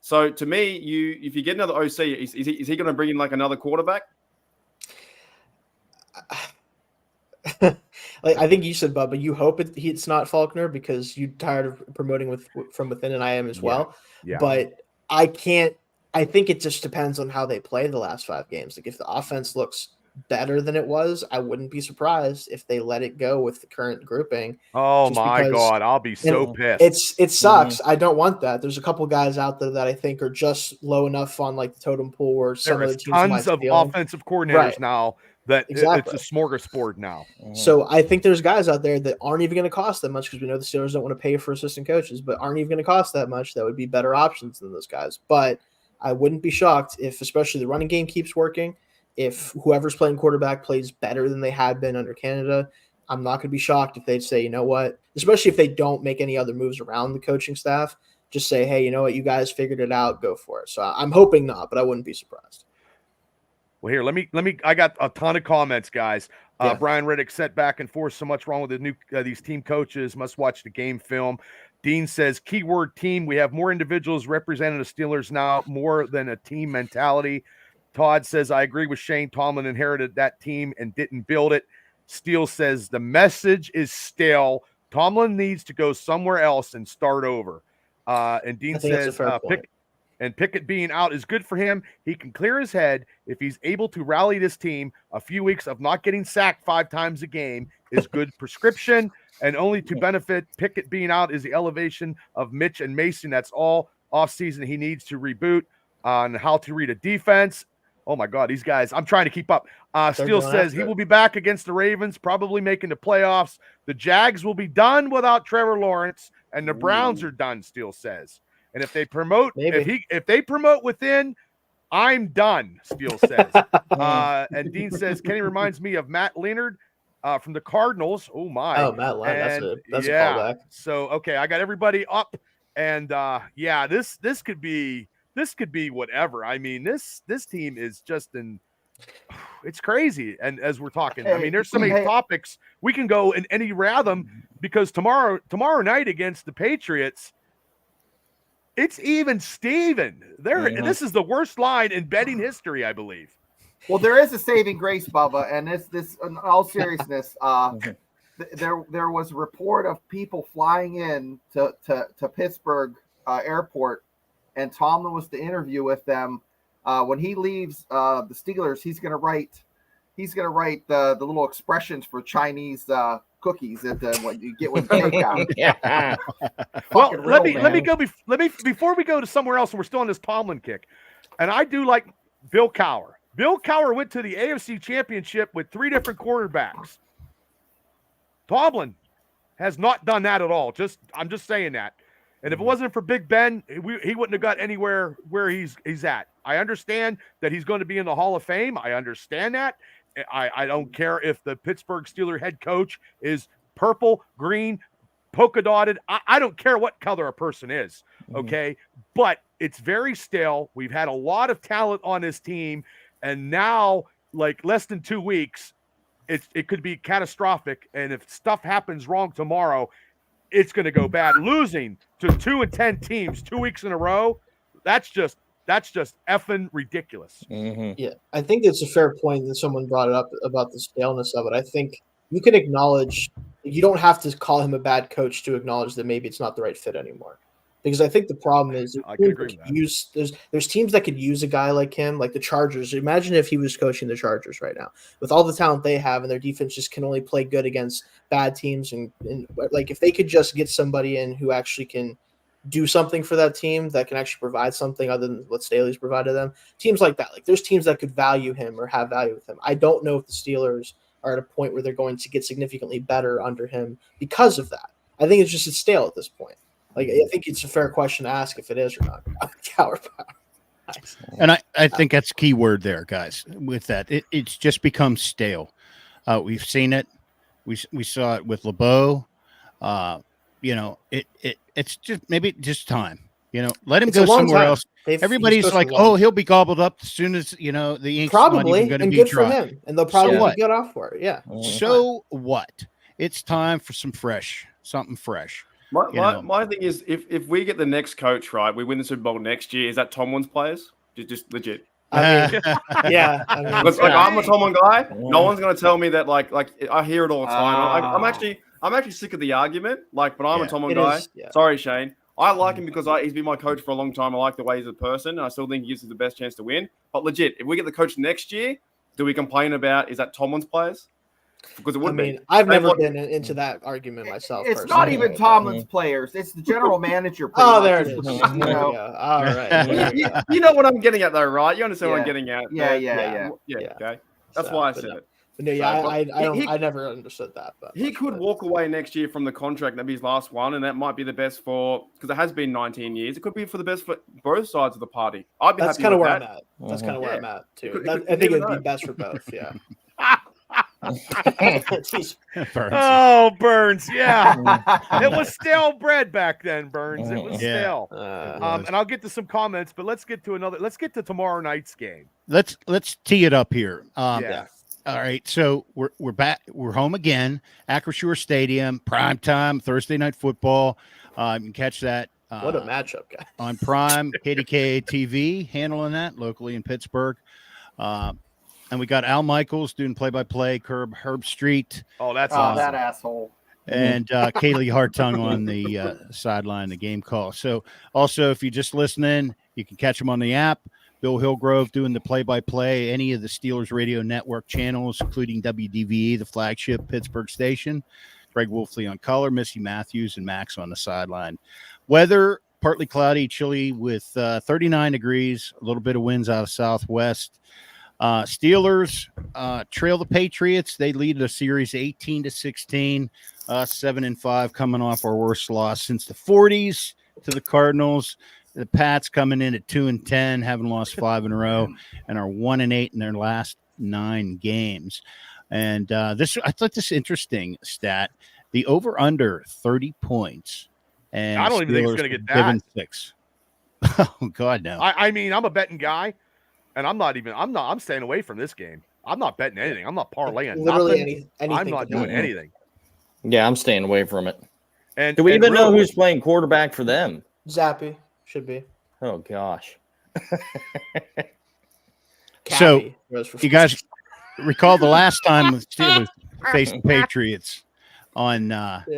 So to me, if you get another OC, is he going to bring in like another quarterback? Like I think you said, Bubba, you hope it's not Faulkner because you're tired of promoting from within, and I am as well. Yeah. But I think it just depends on how they play the last 5 games. Like if the offense looks better than it was, I wouldn't be surprised if they let it go with the current grouping. Oh my God, I'll be so pissed. It sucks. Mm-hmm. I don't want that. There's a couple guys out there that I think are just low enough on like the totem pole where some of the teams tons of offensive coordinators now that it's a smorgasbord now. Mm-hmm. So I think there's guys out there that aren't even going to cost that much, because we know the Steelers don't want to pay for assistant coaches, but aren't even going to cost that much. That would be better options than those guys. But I wouldn't be shocked if, especially the running game keeps working, if whoever's playing quarterback plays better than they had been under Canada. I'm not going to be shocked if they'd say, you know what, especially if they don't make any other moves around the coaching staff, just say, hey, you know what, you guys figured it out, go for it. So I'm hoping not, but I wouldn't be surprised. Well, here, let me. I got a ton of comments, guys. Brian Riddick sent back and forth. So much wrong with these team coaches. Must watch the game film. Dean says, keyword team. We have more individuals representing the Steelers now, more than a team mentality. Todd says, I agree with Shane. Tomlin inherited that team and didn't build it. Steele says, the message is stale. Tomlin needs to go somewhere else and start over. And Dean says, Pickett being out is good for him. He can clear his head. If he's able to rally this team, a few weeks of not getting sacked 5 times a game is good prescription. And only to benefit Pickett being out is the elevation of Mitch and Mason. That's all offseason he needs to reboot on how to read a defense. Oh, my God, these guys. I'm trying to keep up. Steele says he will be back against the Ravens, probably making the playoffs. The Jags will be done without Trevor Lawrence, and the Browns are done, Steele says. And if they promote, if they promote within, I'm done, Steele says. And Dean says, Kenny reminds me of Matt Leonard from the Cardinals. Oh, my. Oh, Matt Leonard. That's a callback. So, okay, I got everybody up. And, this could be whatever. I mean, this team is just it's crazy. And as we're talking, I mean, there's so many topics we can go in any rhythm, because tomorrow night against the Patriots, it's even Steven. This is the worst line in betting history, I believe. Well, there is a saving grace, Bubba, and this in all seriousness, there was a report of people flying in to Pittsburgh airport, and Tomlin was to interview with them. When he leaves the Steelers, he's going to write the little expressions for Chinese cookies that what you get when you take out. Yeah. Well, let me go before we go to somewhere else, and we're still on this Tomlin kick. And I do like Bill Cowher. Bill Cowher went to the AFC Championship with 3 different quarterbacks. Tomlin has not done that at all. I'm just saying that. And if it wasn't for Big Ben, he wouldn't have got anywhere where he's at. I understand that he's going to be in the Hall of Fame. I understand that. I don't care if the Pittsburgh Steelers head coach is purple, green, polka dotted. I don't care what color a person is, okay? But it's very stale. We've had a lot of talent on this team, and now, like less than 2 weeks, it could be catastrophic. And if stuff happens wrong tomorrow, it's going to go bad. Losing to 2-10 teams 2 weeks in a row, that's just effing ridiculous. Yeah, I think it's a fair point that someone brought it up about the staleness of it. I think you can acknowledge you don't have to call him a bad coach to acknowledge that maybe it's not the right fit anymore. Because I think the problem is I can agree with that. There's teams that could use a guy like him, like the Chargers. Imagine if he was coaching the Chargers right now with all the talent they have, and their defense just can only play good against bad teams. And like if they could just get somebody in who actually can do something for that team, that can actually provide something other than what Staley's provided them. Teams like that, like there's teams that could value him or have value with him. I don't know if the Steelers are at a point where they're going to get significantly better under him because of that. I think it's stale at this point. Like I think it's a fair question to ask if it is or not. Coward power. Nice. And I think that's key word there, guys. With that, it's just become stale. We've seen it. We saw it with LeBeau. It's just maybe just time. Let him go somewhere else. Everybody's like, oh, he'll be gobbled up as soon as the ink's probably not even and be good dry. for him, and they'll probably get off for it. Yeah. So what? It's time for something fresh. My thing is, if we get the next coach right, we win the Super Bowl next year. Is that Tomlin's players? Just legit. I mean, yeah. I mean, because I'm a Tomlin guy. No one's gonna tell me that. Like I hear it all the time. I'm actually sick of the argument. But I'm a Tomlin guy. Sorry, Shane. I like him because he's been my coach for a long time. I like the way he's a person, and I still think he gives us the best chance to win. But legit, if we get the coach next year, do we complain about is that Tomlin's players? Because it would be. I've never been into that argument myself. It's not even Tomlin's players; it's the general manager. There it is. All right. You know what I'm getting at, though, right? You understand what I'm getting at? Yeah. Okay, that's why I said it. No, I never understood that. But he could walk away next year from the contract. That'd be his last one, and that might be the best because it has been 19 years. It could be for the best for both sides of the party. I'd be happy with that. I'm at. That's kind of where I'm at too. I think it'd be best for both. Yeah. Burns, yeah. It was stale bread back then, Burns. It was stale. And I'll get to some comments, but let's get to tomorrow night's game. Let's tee it up here. All right, so we're back. We're home again, Acrisure Stadium, prime time, Thursday night football. You can catch that. What a matchup, guys! On Prime, KDKA TV handling that locally in Pittsburgh. And we got Al Michaels doing play-by-play, Herb Street. Oh, that's awesome. That asshole. And Kaylee Hartung on the sideline, the game call. So also, if you're just listening, you can catch them on the app. Bill Hillgrove doing the play-by-play, any of the Steelers Radio Network channels, including WDVE, the flagship Pittsburgh station. Greg Wolfley on color, Missy Matthews and Max on the sideline. Weather, partly cloudy, chilly with 39 degrees, a little bit of winds out of southwest. Steelers trail the Patriots. They lead the series 18-16, 7-5, coming off our worst loss since the 40s to the Cardinals. The Pats coming in at 2-10, having lost 5 in a row, and are 1-8 in their last 9 games. And I thought this interesting stat: the over/under 30 points. And I don't even think it's going to get that. 6. Oh God, no! I mean, I'm a betting guy. And I'm staying away from this game. I'm not betting anything. I'm not parlaying literally nothing. I'm not doing anything. Yeah, I'm staying away from it. And do we even know who's playing quarterback for them? Zappy should be. Oh gosh. So you guys recall the last time the Steelers faced the Patriots on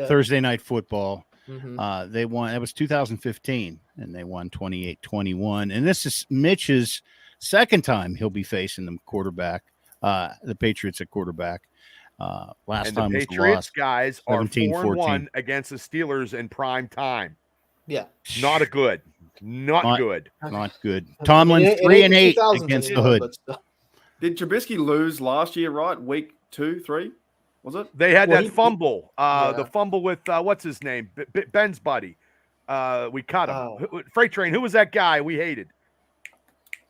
Thursday Night Football. Mm-hmm. They won. That was 2015, and they won 28-21. And this is Mitch's second time he'll be facing the quarterback, the Patriots at quarterback. Last time the was Patriots guys are 17-14 against the Steelers in prime time. Yeah, not good. Not good. Tomlin 3-8 against the Hood. Did Trubisky lose last year? Right, week 2, 3, was it? They had that fumble. The fumble with what's his name, Ben's buddy. We cut him. Freight Train. Who was that guy we hated?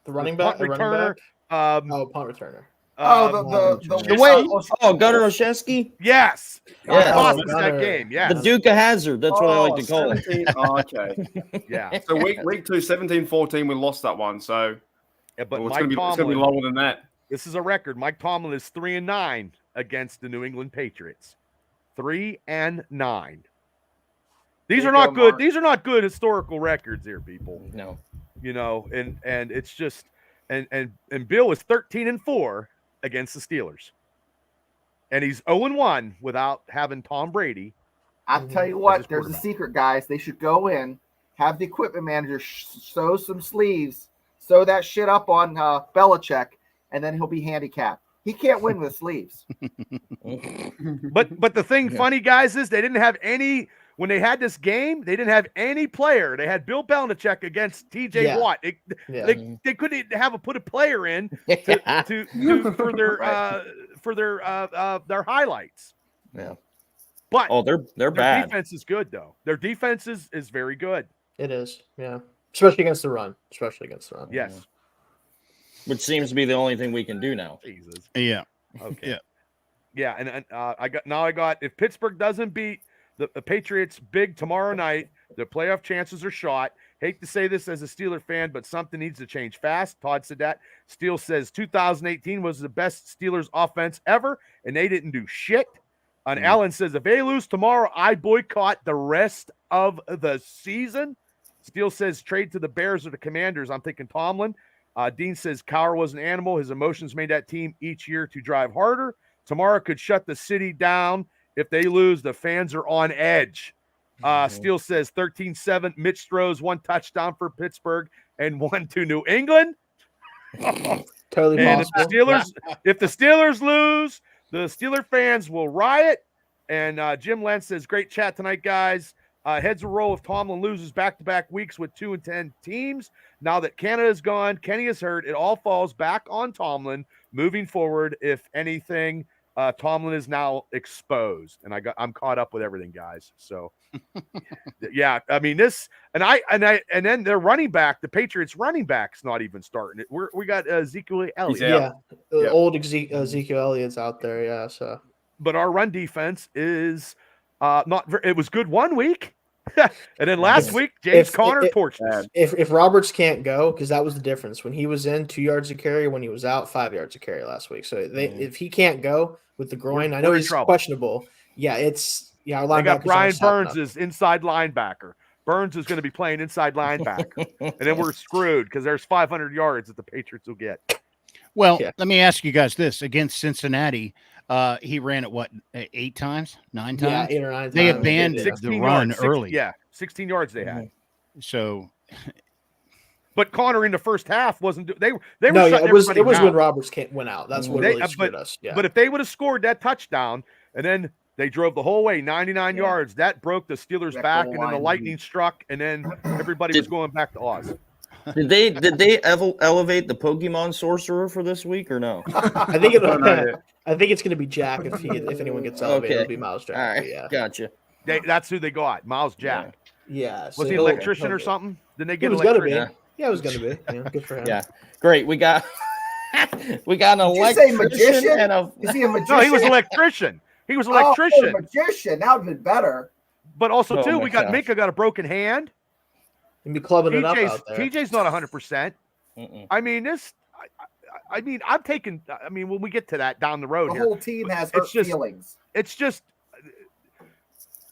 The running back, punt returner. Punt returner. The way. uh, Oh, Gunnar Olszewski. Yes. Yeah. Cost Oh, us that Gunnar. game. Yes. The Duke of Hazard. That's what I like to call it. 17 Oh, okay. Yeah. So week 2, 17-14, we lost that one. So Yeah, but it's Mike going to Tomlin, be lower than that. this is a record. Mike Tomlin is 3-9 against the New England Patriots. 3-9. These are not good. These are not good historical records here, people. No. You know, and it's just and Bill is 13-4 against the Steelers. And he's 0-1 without having Tom Brady. I'll tell you as what, his there's a quarterback. secret, guys. They should go in, have the equipment manager sew some sleeves, sew that shit up on Belichick, and then he'll be handicapped. He can't win with sleeves. But the thing, funny guys, is they didn't have any when they had this game. They didn't have any player. They had Bill Belichick against T.J. Watt. They couldn't put a player in for their highlights. Yeah. But they're their bad. defense is good though. Their defense is very good. It is, yeah. Especially against the run. Yes. Which seems to be the only thing we can do now. Jesus. Yeah. Okay. Yeah, and I got if Pittsburgh doesn't beat the Patriots big tomorrow night, the playoff chances are shot. Hate to say this as a Steeler fan, but something needs to change fast. Todd said that. Steele says 2018 was the best Steelers offense ever, and they didn't do shit. And Alan says, if they lose tomorrow, I boycott the rest of the season. Steele says, trade to the Bears or the Commanders. I'm thinking Tomlin. Dean says, Cowher was an animal. His emotions made that team each year to drive harder. Tomorrow could shut the city down. If they lose, the fans are on edge. Steele says 13-7. Mitch throws 1 touchdown for Pittsburgh and 1 to New England. Totally And possible. if the Steelers lose, the Steeler fans will riot. And Jim Lentz says, great chat tonight, guys. Heads will roll if Tomlin loses back-to-back weeks with 2-10 teams. Now that Canada's gone, Kenny is hurt. It all falls back on Tomlin moving forward. If anything, Tomlin is now exposed. And I'm caught up with everything, guys. So yeah, I mean this, and then their running back, the Patriots running back's not even starting it. We got Ezekiel Elliott. Old Ezekiel Elliott's out there. Yeah, so but our run defense is not. It was good 1 week, and then last week James Conner torched us. If Roberts can't go, because that was the difference when he was in 2 yards of carry, when he was out 5 yards of carry last week. So if he can't go with the groin, I know he's questionable. Yeah, our linebackers. They got Brian Burns as inside linebacker. Burns is going to be playing inside linebacker, and then we're screwed because there's 500 yards that the Patriots will get. Well, let me ask you guys this: against Cincinnati, he ran it 8 times, 9 times? Yeah, 8 or 9 times. They abandoned the run early. 16 yards they had. So, but Connor in the first half wasn't. They were. It was when Roberts went out. That's what really screwed us. Yeah. But if they would have scored that touchdown and then they drove the whole way 99 yards, that broke the Steelers back, and then the lightning struck, and then everybody was going back to Oz. Did they elevate the Pokemon sorcerer for this week or no? I think it's going to be Jack if anyone gets elevated. It'll be Miles Jack. All right, yeah. Gotcha. That's who they got, Miles Jack. Yeah. Was he an electrician or something? Didn't they get an electrician? Yeah, it was going to be. Yeah, good for him. Yeah, great. We got an electrician and a. Is he a magician? No, he was an electrician. He was an electrician. Oh, magician. That would have been better. But also too, Minka got a broken hand. And be clubbing it up out there. TJ's not 100%. I mean, I'm taking. I mean, when we get to that down the road, the whole team has hurt feelings. It's just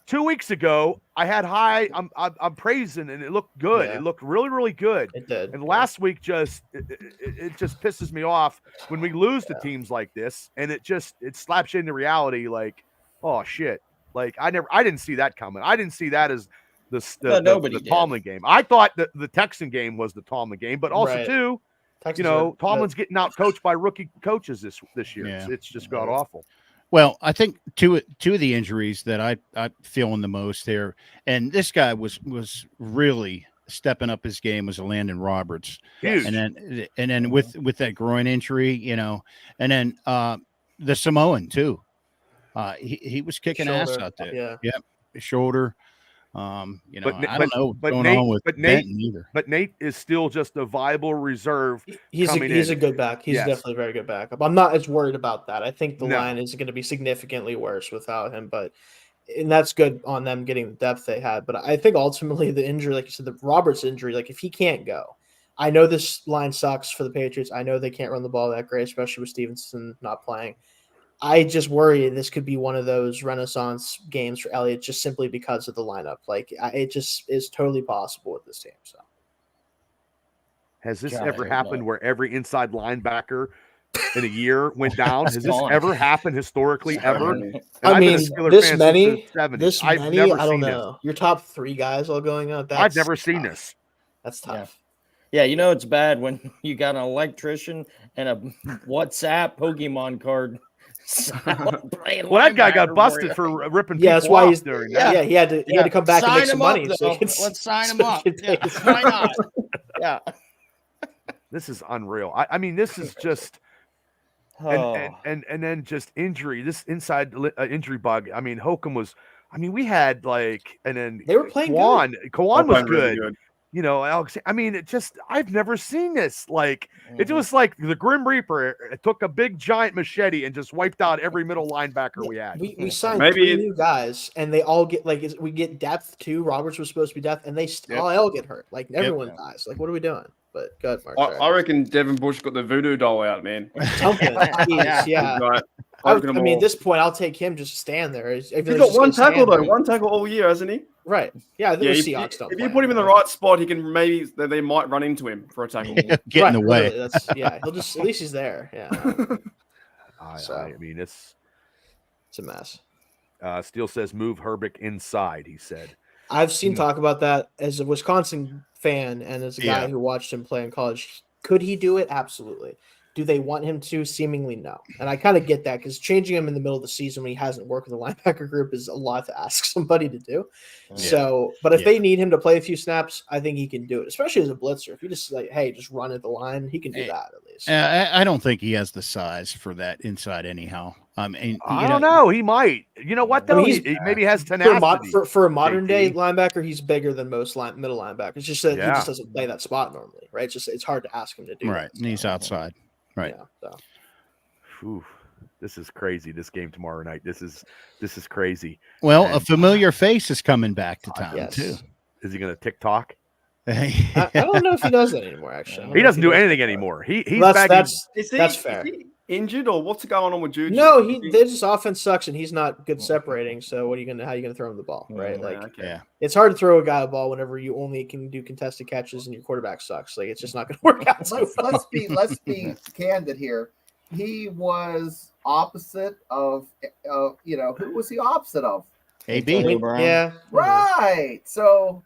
2 weeks ago, I had high. I'm praising, and it looked good. Yeah. It looked really, really good. It did. And last week, it just pisses me off when we lose to teams like this, and it slaps you into reality. Like, oh shit! Like I didn't see that coming. I didn't see that as the Tomlin game. I thought that the Texan game was the Tomlin game, but also too, Texans Tomlin's getting out coached by rookie coaches this year. Yeah. It's just god awful. Well, I think two of the injuries that I feeling the most there, and this guy was really stepping up his game, was Landon Roberts. Huge. And then with that groin injury, and then the Samoan too. He was kicking ass out there. Yeah. Shoulder. You know, I don't know what's going on with Benton either. But Nate is still just a viable reserve. He's a good back. He's definitely a very good backup. I'm not as worried about that. I think the line is going to be significantly worse without him, and that's good on them getting the depth they had. But I think ultimately the injury, like you said, the Roberts injury, like if he can't go, I know this line sucks for the Patriots. I know they can't run the ball that great, especially with Stevenson not playing. I just worry this could be one of those renaissance games for Elliott just simply because of the lineup. Like it just is totally possible with this team. So, has this ever happened where every inside linebacker in a year went down? Has this ever happened historically ever? And I mean, this many, I've never I don't seen know. Your top 3 guys all going out. I've never seen this. That's tough. Yeah, you know it's bad when you got an electrician and a WhatsApp Pokemon card. Well, that guy got busted for ripping people that's why off during that. Yeah, he had to come back and make some money. Let's sign him up. Why not? Yeah. This is unreal. I mean, this is just and then just injury. This inside injury bug. I mean, Hokum was. I mean, we had and then they were playing Kwan. good. Kwan was good. You know, Alex. I mean, I've never seen this. It was like the Grim Reaper. It took a big giant machete and just wiped out every middle linebacker we had. We signed 3 new guys, and they all get we get depth too. Roberts was supposed to be depth, and they all get hurt. Like everyone dies. Like what are we doing? But good, Mark. I reckon Devin Bush got the voodoo doll out, man. Something. Yeah. I mean, at this point, I'll take him just to stand there. He's got 1 tackle though. 1 tackle all year, hasn't he? Right. Yeah. If you put him in the right spot, he can they might run into him for a tackle. Get in the way. He'll just at least he's there. Yeah. I mean, it's a mess. Steele says move Herbeck inside. He said. I've seen talk about that as a Wisconsin fan and as a guy who watched him play in college. Could he do it? Absolutely. Do they want him to? Seemingly no. And I kind of get that because changing him in the middle of the season when he hasn't worked with the linebacker group is a lot to ask somebody to do. Yeah. So, but if they need him to play a few snaps, I think he can do it, especially as a blitzer. If you just just run at the line, he can do that at least. I don't think he has the size for that inside anyhow. I don't know. He might. You know what, though? He maybe has tenacity. For a modern-day linebacker, he's bigger than most middle linebackers. It's just that he just doesn't play that spot normally, right? It's hard to ask him to do that. Right, and he's outside. Right. Yeah, so. This is crazy. This game tomorrow night. This is crazy. Well, a familiar face is coming back to town too. Is he going to TikTok? I don't know if he does that anymore. Actually, he doesn't do anything anymore. He's that's fair. Is he injured or what's going on with Juju? No, this offense sucks and he's not good separating. So how are you gonna throw him the ball, right? It's hard to throw a guy a ball whenever you only can do contested catches and your quarterback sucks. Like it's just not going to work out. Let's be candid here. He was opposite of who was he opposite of? AB. Yeah. Right. So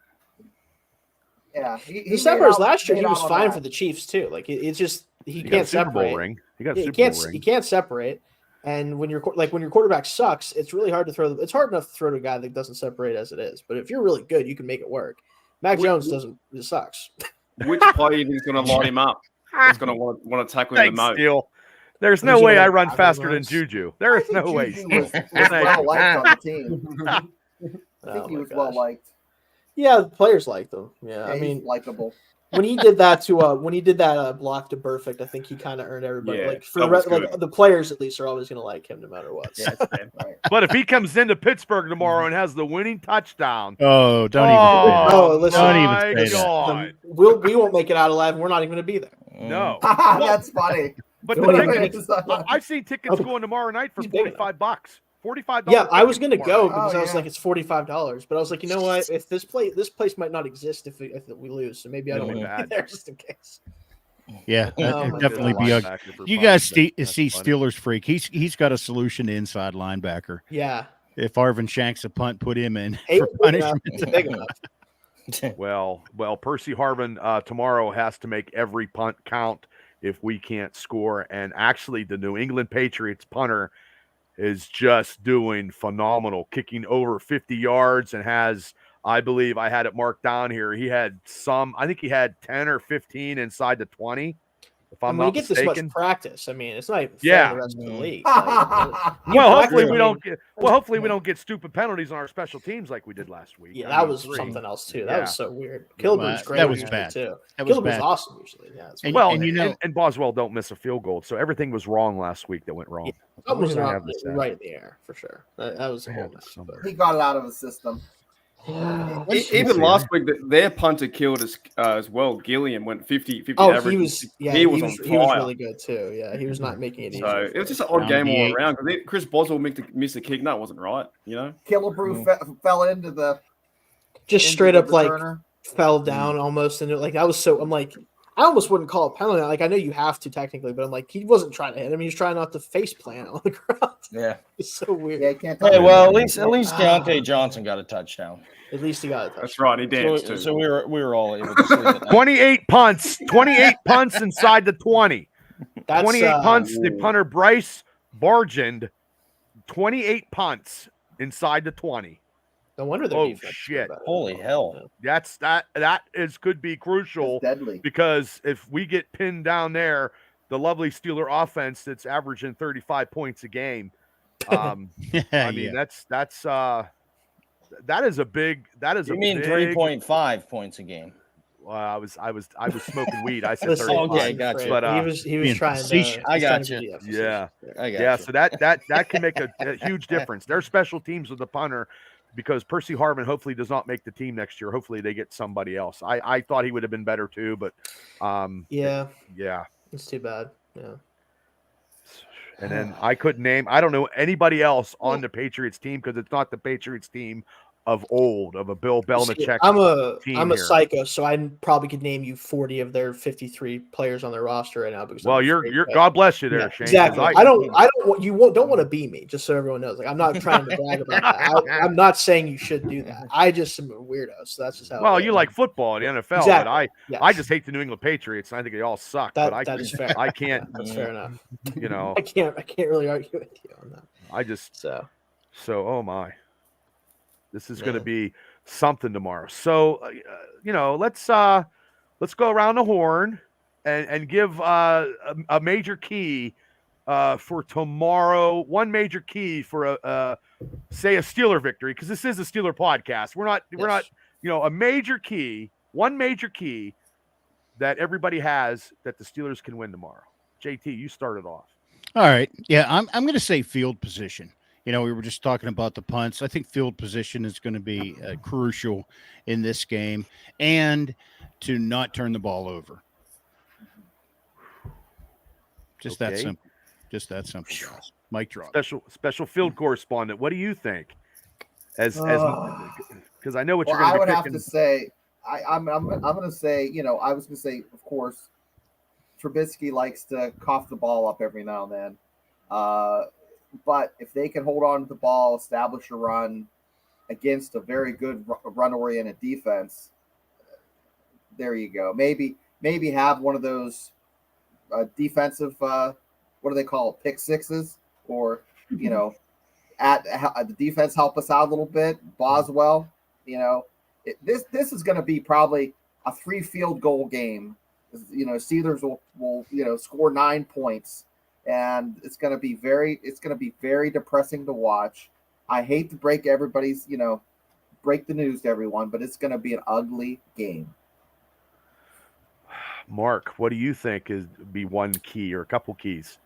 yeah, he separates last year. He was fine for the Chiefs too. Like it's just he can't separate. He can't separate. And when your quarterback sucks, it's really hard to throw. It's hard enough to throw to a guy that doesn't separate as it is. But if you're really good, you can make it work. Mac Jones doesn't. It sucks. Which player is going to light him up? He's going to want to tackle him the most. Steele. There's no way I run faster than Juju. There is no way. Juju was well liked on the team. I think he was well liked. Yeah, the players liked him. Yeah, I mean, likable. When he did that block to Perfect, I think he kind of earned everybody. Yeah, like for the players at least are always going to like him no matter what. Yeah, right. But if he comes into Pittsburgh tomorrow and has the winning touchdown, don't even say that. We won't make it out alive. And we're not even going to be there. No, that's funny. But the tickets, I've seen tickets going tomorrow night for $45. $45. Yeah, I was gonna go because I was like, it's $45. But I was like, you know what? If this place might not exist if we lose, so maybe I don't want to be there just in case. Yeah, that'd definitely be a. You guys see Steelers Freak. He's got a solution to inside linebacker. Yeah. If Arvin shanks a punt, put him in for punishment. Big enough. Well, Percy Harvin tomorrow has to make every punt count if we can't score. And actually, the New England Patriots punter is just doing phenomenal, kicking over 50 yards and has, I believe I had it marked down here. I think he had 10 or 15 inside the 20. if I'm when you not get mistaken. this much practice, I mean, it's not even fair Yeah. to the rest of the league. Well, hopefully we don't get. Well, hopefully we don't get stupid penalties on our special teams like we did last week. Yeah, I that mean, was 3. something else too. Yeah. That was so weird. Kilbur's great. That was usually, bad. too. That was Kilbur's bad. awesome usually. Yeah. It's And- Well, and you know- and Boswell don't miss a field goal, so everything was wrong last week that went wrong. something was Where did I wrong, have this at? right in the air for sure. That was I a whole had this mess. somewhere. He got it out of his system. Yeah. Even last week, their punter killed as well. Gilliam went 50 Oh, average. he was. Yeah, he was on he was fire. really good too. Yeah, he was not making it easy. So it was just an odd game all around. Because Chris Boswell missed a kick. No, it wasn't right. You know, Killebrew fell into the just into straight the up like returner. fell down almost, and like that was so. I'm like, I almost wouldn't call it penalty. Like I know you have to technically, but I'm like, he wasn't trying to hit him. He was trying not to face plant on the ground. Yeah. It's so weird. Yeah, he can't. Hey, well, at least Deontay Johnson got a touchdown. At least he got it. that's right. He danced too. So we were all able to sleep at night. 28 punts. 28 punts inside the 20. That's 28 punts. The punter Bryce Bargend. 28 punts inside the 20. No wonder they're Oh shit! Holy hell! That could be crucial. It's deadly. Because if we get pinned down there, the lovely Steeler offense that's averaging 35 points a game. I mean, that is a big. You mean 3.5 points a game? I was smoking weed. I said Listen, 35. okay, gotcha. But he was trying to. I got you. Yeah. I got Yeah, you. so that can make a huge difference. Their special teams with the punter, because Percy Harvin hopefully does not make the team next year. Hopefully they get somebody else. I thought he would have been better too, but yeah, it's too bad. Yeah. And then I don't know anybody else on the Patriots team because it's not the Patriots team of old, of a Bill Belichick. I'm a here. psycho, so I probably could name you 40 of their 53 players on their roster right now. Because well, you're God bless you there, yeah, Shane. exactly. I don't want to be me. Just so everyone knows, like I'm not trying to brag about that. I'm not saying you should do that. I just am a weirdo, so that's just how. Well, you like football in the NFL, exactly. but I just hate the New England Patriots, and I think they all suck. That but that is fair. I can't. That's fair enough. You know, I can't really argue with you on that. I just so oh my, this is going to be something tomorrow. So let's go around the horn and give a major key for tomorrow. One major key for say a Steeler victory, because this is a Steeler podcast. We're not a major key, one major key that everybody has that the Steelers can win tomorrow. JT, you started off. All right. Yeah, I'm going to say field position. We were just talking about the punts. I think field position is going to be crucial in this game, and to not turn the ball over. Just that simple. Just that simple, guys. Mic drop. Special field correspondent. What do you think? As because I know what you're going to be I would picking. have to say, I'm going to say, I was going to say, of course, Trubisky likes to cough the ball up every now and then. But if they can hold on to the ball, establish a run against a very good run-oriented defense, there you go. Maybe have one of those defensive, what do they call it, pick sixes, or at the defense help us out a little bit. Boswell, this is going to be probably a 3 field goal game. Steelers will score 9 points. And it's going to be very depressing to watch. I hate to break everybody's, break the news to everyone, but it's going to be an ugly game. Mark, what do you think is be one key or a couple keys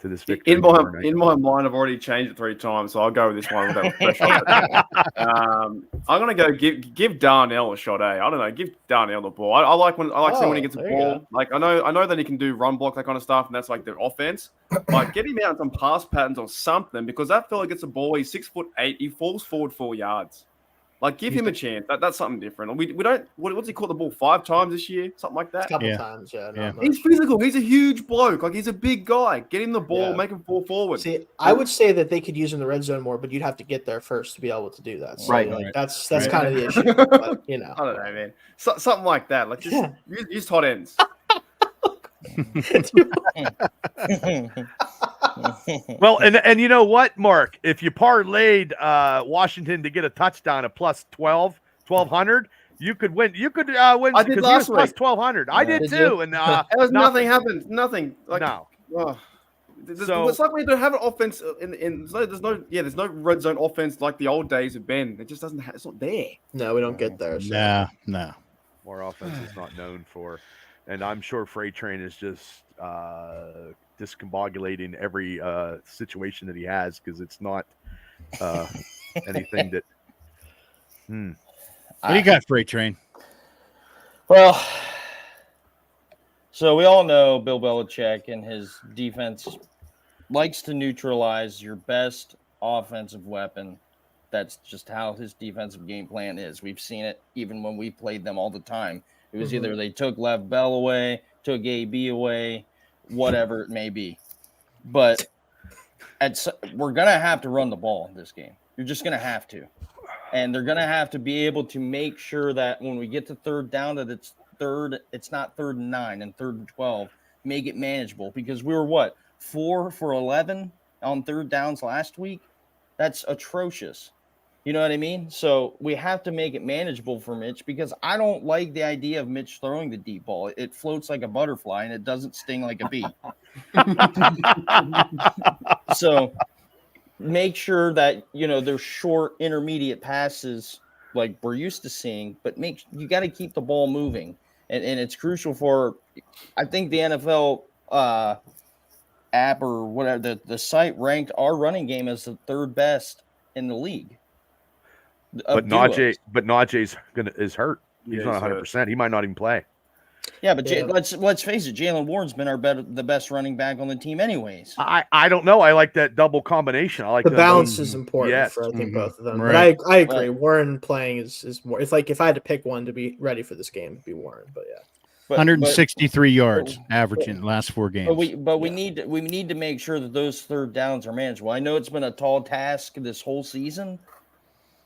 to this victory? In my mind, I've already changed it 3 times, so I'll go with this one without pressure. I'm going to go give Darnell a shot. I don't know, give Darnell the ball. I like seeing when he gets the ball. Like I know that he can do run block, that kind of stuff, and that's like their offense. Like get him out in some pass patterns or something, because that fella gets the ball. He's 6'8". He falls forward 4 yards. Like give him a chance. That's something different. We don't. What's he caught the ball 5 times this year? Something like that. A couple times, yeah. He's physical. He's a huge bloke. Like he's a big guy. Get him the ball. Make him fall forward. See, I would say that they could use him in the red zone more, but you'd have to get there first to be able to do that. So, right. That's kind of the issue. But, I don't know, man. Something like that. Like just use tight ends. Well, and you know what, Mark? If you parlayed Washington to get a touchdown at plus 1,200, You could win. You could win I did because he was last plus week. 1,200. I did Did too, you? and Nothing happened. Nothing. Like, no. So it's like we don't have an offense there's no red zone offense like the old days have been. It just doesn't. It's not there. No, we don't get there. So. No. More offense is not known for, and I'm sure Freight Train is just discombobulating every situation that he has because it's not anything that. What do you got, Freight Train? Well, so we all know Bill Belichick and his defense likes to neutralize your best offensive weapon. That's just how his defensive game plan is. We've seen it even when we played them all the time. It was either they took Lev Bell away, took AB away, whatever it may be. But we're going to have to run the ball in this game. You're just going to have to. And they're going to have to be able to make sure that when we get to third down, that it's not 3rd and 9 and 3rd and 12. Make it manageable because we were 4 for 11 on third downs last week. That's atrocious. You know what I mean? So we have to make it manageable for Mitch because I don't like the idea of Mitch throwing the deep ball. It floats like a butterfly and it doesn't sting like a bee. So make sure that, there's short intermediate passes like we're used to seeing, but you got to keep the ball moving. And it's crucial for, I think the NFL app or whatever, the site ranked our running game as the 3rd best in the league. But Najee is hurt. He's not 100%. He might not even play. Yeah, but let's face it, Jalen Warren's been the best running back on the team, anyways. I don't know. I like that double combination. I like the balance is important for I think both of them. Right. But I agree. Warren playing is more. It's like if I had to pick one to be ready for this game, it'd be Warren. But yeah. 163 yards averaging the last 4 games. We need to make sure that those third downs are manageable. I know it's been a tall task this whole season,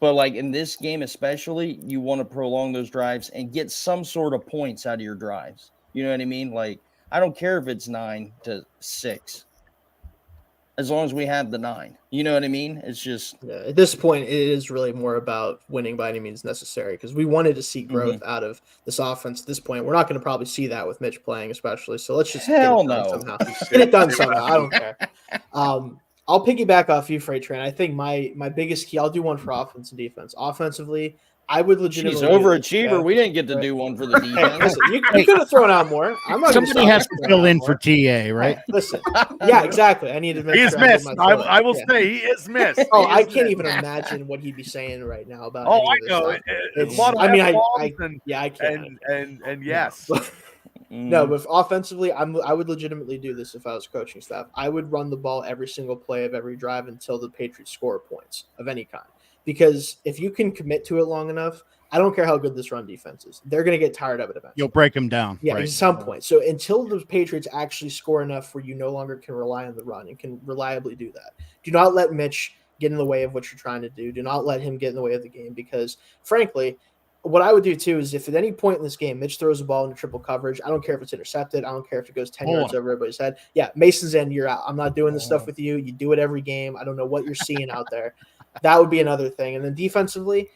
but like in this game especially, you want to prolong those drives and get some sort of points out of your drives. You know what I mean? Like I don't care if it's 9-6, as long as we have the 9. You know what I mean? It's just at this point, it is really more about winning by any means necessary because we wanted to see growth out of this offense. At this point, we're not going to probably see that with Mitch playing, especially. So let's just get it done somehow. I don't care. I'll piggyback off you, Freight Train. I think my biggest key. I'll do one for offense and defense. Offensively, I would legitimately. She's overachiever. We didn't get to do one for the defense. Listen, you could have thrown out more. I'm not. Somebody has to fill in for TA, right? Listen, yeah, exactly. I need to. He is missed. I will say he is missed. I can't even imagine what he'd be saying right now about. I know. I can't. And yes. No, but offensively, I would legitimately do this if I was coaching staff. I would run the ball every single play of every drive until the Patriots score points of any kind. Because if you can commit to it long enough, I don't care how good this run defense is. They're going to get tired of it eventually. You'll break them down. Yeah, at some point. So until the Patriots actually score enough where you no longer can rely on the run and can reliably do that, do not let Mitch get in the way of what you're trying to do. Do not let him get in the way of the game because, frankly, what I would do too is if at any point in this game Mitch throws the ball into triple coverage, I don't care if it's intercepted. I don't care if it goes 10 yards over everybody's head. Yeah, Mason's in, you're out. I'm not doing this stuff with you. You do it every game. I don't know what you're seeing out there. That would be another thing. And then defensively,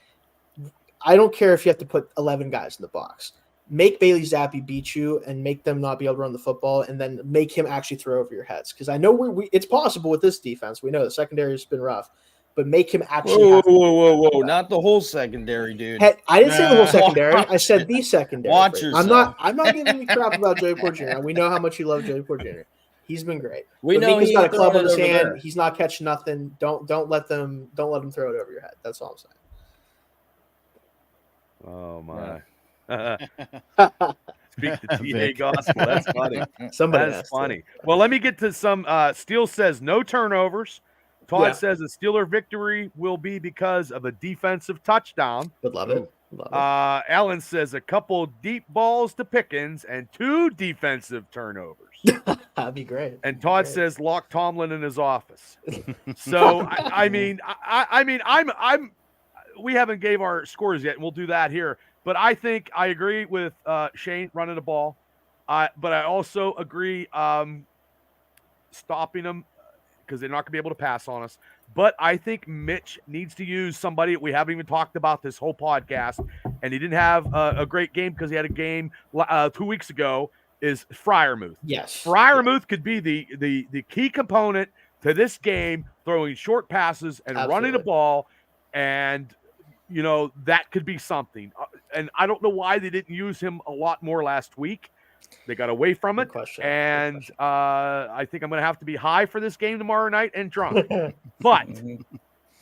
I don't care if you have to put 11 guys in the box. Make Bailey Zappi beat you and make them not be able to run the football and then make him actually throw over your heads. Because I know it's possible with this defense. We know the secondary has been rough. But make him actually. Whoa! Not the whole secondary, dude. Hey, I didn't say the whole secondary. I said the secondary. Watch yourself. I'm not giving you crap about Joey Porter Jr. We know how much you love Joey Porter Jr. He's been great. We know he's got a club in his hand. There. He's not catching nothing. Don't let him throw it over your head. That's all I'm saying. Oh my. Speak the TA gospel. That's funny. That's funny. Well, let me get to some. Steele says no turnovers. Todd says a Steeler victory will be because of a defensive touchdown. Would love it. Alan says a couple deep balls to Pickens and 2 defensive turnovers. That'd be great. And Todd says lock Tomlin in his office. So we haven't gave our scores yet, and we'll do that here. But I think I agree with Shane running the ball. But I also agree stopping him. because they're not going to be able to pass on us. But I think Mitch needs to use somebody we haven't even talked about this whole podcast, and he didn't have a great game because he had a game 2 weeks ago, is Freiermuth. Yes. Freiermuth could be the key component to this game, throwing short passes and running the ball, and that could be something. And I don't know why they didn't use him a lot more last week. They got away from it, and I think I'm going to have to be high for this game tomorrow night and drunk. But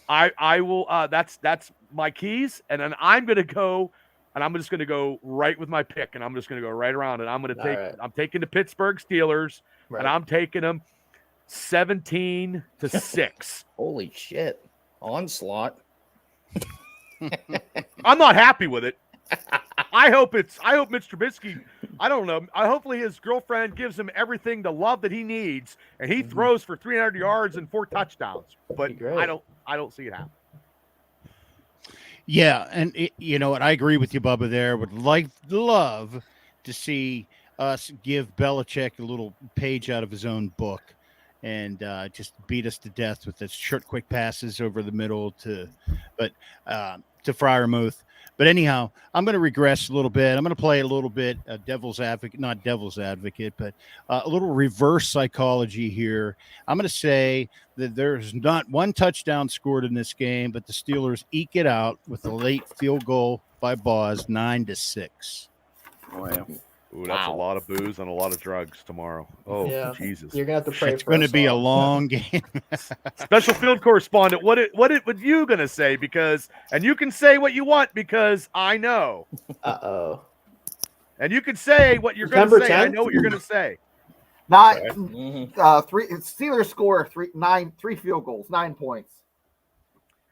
I will. That's my keys, and then I'm going to go, and I'm just going to go right with my pick, and I'm just going to go right around, and I'm going to take. Right. I'm taking the Pittsburgh Steelers, and I'm taking them 17-6. Holy shit! Onslaught. I'm not happy with it. I hope Mitch Trubisky, I don't know. Hopefully his girlfriend gives him everything, the love that he needs, and he throws for 300 yards and 4 touchdowns. But I don't see it happen. Yeah, and you know what? I agree with you, Bubba. There would love to see us give Belichick a little page out of his own book, and just beat us to death with the short, quick passes over the middle to Freiermuth. But anyhow, I'm going to regress a little bit. I'm going to play a little bit devil's advocate, not devil's advocate, but a little reverse psychology here. I'm going to say that there's not one touchdown scored in this game, but the Steelers eke it out with a late field goal by Boz, 9-6. Wow. Ooh, that's a lot of booze and a lot of drugs tomorrow. Oh, yeah. Jesus. You're going to have to pray it's going to be a long game. Special field correspondent, what would you going to say? And you can say what you want because I know. Uh-oh. And you can say what you're going to say. 10th? I know what you're going to say. Steelers score three field goals, 9 points.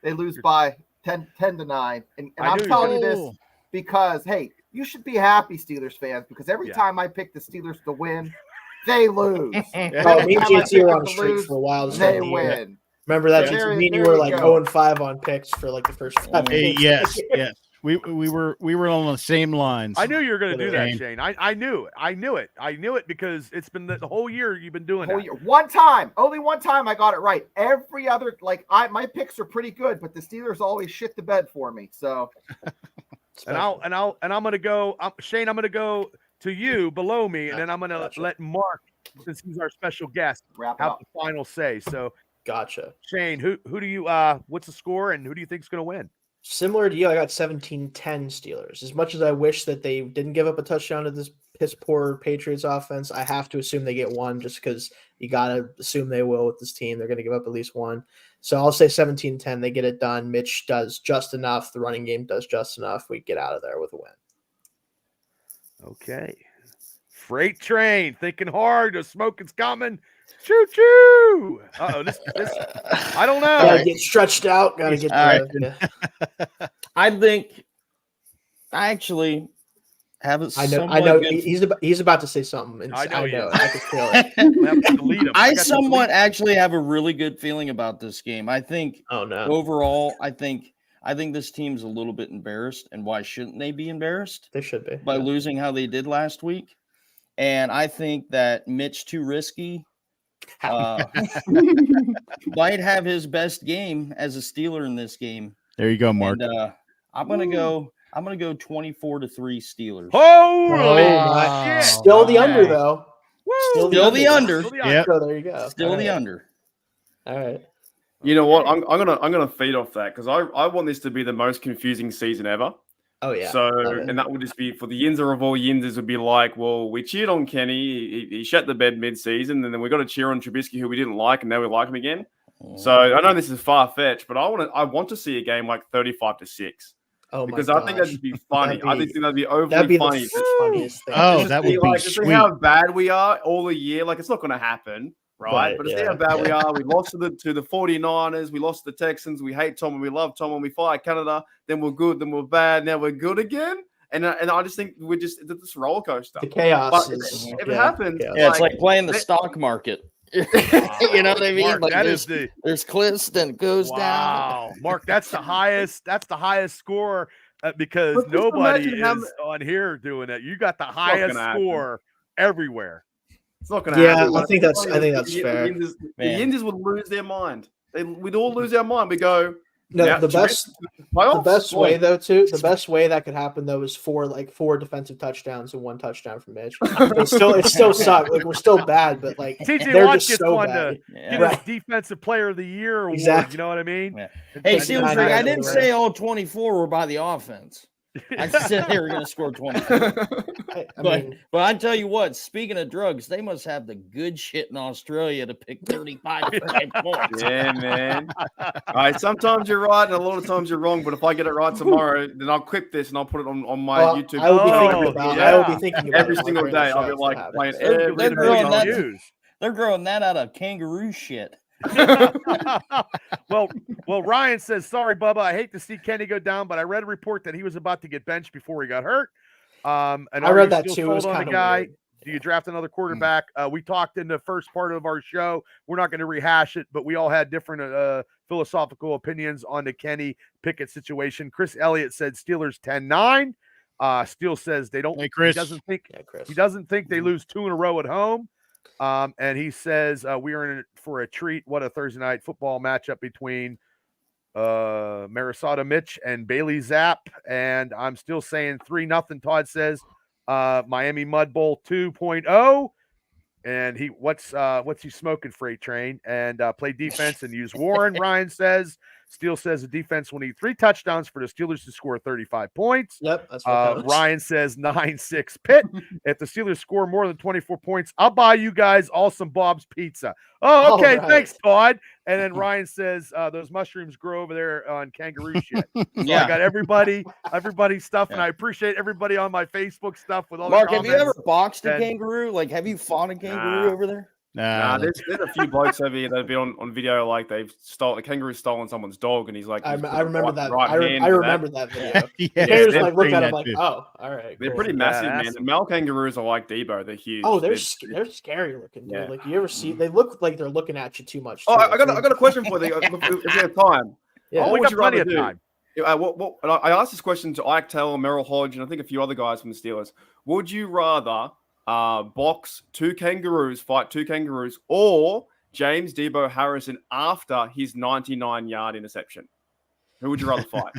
They lose by 10-9. And I'm telling you this because, hey, you should be happy, Steelers fans, because every time I pick the Steelers to win, they lose. Me and JT were on a streak for a while. They win. Remember that? Me and you were like 0-5 on picks for like the first 5 minutes. Yes. We were on the same lines. I knew you were going to do that, Shane. I knew it because it's been the whole year you've been doing that. Only one time I got it right. Every other my picks are pretty good, but the Steelers always shit the bed for me. So. And I'm gonna go, Shane. I'm gonna go to you below me, and then I'm gonna let Mark, since he's our special guest, have the final say. So, gotcha. Shane, who do you? What's the score, and who do you think is gonna win? Similar to you, I got 17-10 Steelers. As much as I wish that they didn't give up a touchdown to this piss poor Patriots offense, I have to assume they get one just because you gotta assume they will with this team. They're gonna give up at least one. So I'll say 17-10. They get it done. Mitch does just enough. The running game does just enough. We get out of there with a win. Okay. Freight train. Thinking hard. The smoke is coming. Choo choo. Uh-oh. This I don't know. Gotta get stretched out. Gotta get there. I think I actually have it. I know. He's about to say something. I know. I can feel it. I somewhat actually have a really good feeling about this game. I think. Oh no. Overall, I think this team's a little bit embarrassed, and why shouldn't they be embarrassed? They should be by losing how they did last week. And I think that Mitch Too Risky might have his best game as a Steeler in this game. There you go, Mark. And, I'm gonna go 24-3 Steelers. Holy shit! Still the under though. Still the under. Yeah. So there you go. Still the under. All right. You know what? I'm gonna feed off that because I want this to be the most confusing season ever. Oh yeah. So and that would just be for the Yinzer of all Yinzers would be like, well, we cheered on Kenny, he shut the bed mid-season, and then we got to cheer on Trubisky, who we didn't like, and now we like him again. So I know this is far-fetched, but I want to see a game like 35-6. Oh, because I think that'd be funny. I think that'd be overly funny. The funniest thing. Oh, that would be sweet. See how bad we are all the year. Like it's not going to happen, right? But see how bad we are. We lost to the 49ers. We lost to the Texans. We hate Tom and we love Tom and we fight Canada. Then we're good. Then we're bad. Now we're good again. And I just think it's this roller coaster. The chaos. If it happens, it's like playing the stock market. You know what I mean? Mark, like there's cliffs, then it goes down. Wow, Mark, that's the highest score because nobody is on here doing it. You got the highest score everywhere. It's not going to happen. I think that's fair. The Indians would lose their mind. We'd all lose our mind. We go. No, yeah, the best way that could happen though is four defensive touchdowns and 1 touchdown from Mitch. It still sucks. Like we're still bad, but like TJ they're Watt just gets so one bad. to get his Defensive Player of the Year award. Exactly. You know what I mean? Yeah. Hey, Steelers, I didn't right. say all 24 were by the offense. I said they were going to score 24. But I tell you what, speaking of drugs, they must have the good shit in Australia to pick 35 points. Yeah, man. All right, sometimes you're right and a lot of times you're wrong, but if I get it right tomorrow, then I'll clip this and I'll put it on my YouTube. I will be thinking about every single day. I'll be like playing They're growing that out of kangaroo shit. well, Ryan says, sorry, Bubba. I hate to see Kenny go down, but I read a report that he was about to get benched before he got hurt. And I read that too. It was kind of weird. Do you draft another quarterback? We talked in the first part of our show. We're not going to rehash it, but we all had different philosophical opinions on the Kenny Pickett situation. Chris Elliott said Steelers 10-9. Steele says they don't. Hey, Chris. He doesn't think they lose 2 in a row at home. And he says we are in for a treat. What a Thursday night football matchup between Marisada Mitch and Bailey Zapp. And I'm still saying 3-0. Todd says Miami Mud Bowl 2.0. And what's he smoking, Freight Train? And play defense and use Warren. Ryan says. Steele says the defense will need 3 touchdowns for the Steelers to score 35 points. Yep, that's what Ryan says 9-6 Pitt. If the Steelers score more than 24 points, I'll buy you guys all some Bob's Pizza. Oh, okay. Right. Thanks, Todd. And then Ryan says those mushrooms grow over there on kangaroo shit. So yeah. I got everybody's stuff, and I appreciate everybody on my Facebook stuff with all Mark, the comments. have you ever boxed a kangaroo? Like, have you fought a kangaroo over there? Nah, there's a few blokes over here that have been on video, like the kangaroo's stolen someone's dog, and he's like, I remember that. Right I remember that video. Yeah, like look at him like, oh, all right. They're pretty massive, man. The male kangaroos are like Debo. They're huge. Oh, they're scary looking, dude. Yeah. Like you ever see? They look like they're looking at you too much. Oh, I got a question for you. If we have time, yeah, we got plenty of time. I asked this question to Ike Taylor, Merrill Hodge, and I think a few other guys from the Steelers. Would you rather box 2 kangaroos, fight 2 kangaroos, or James Debo Harrison after his 99-yard interception? Who would you rather fight?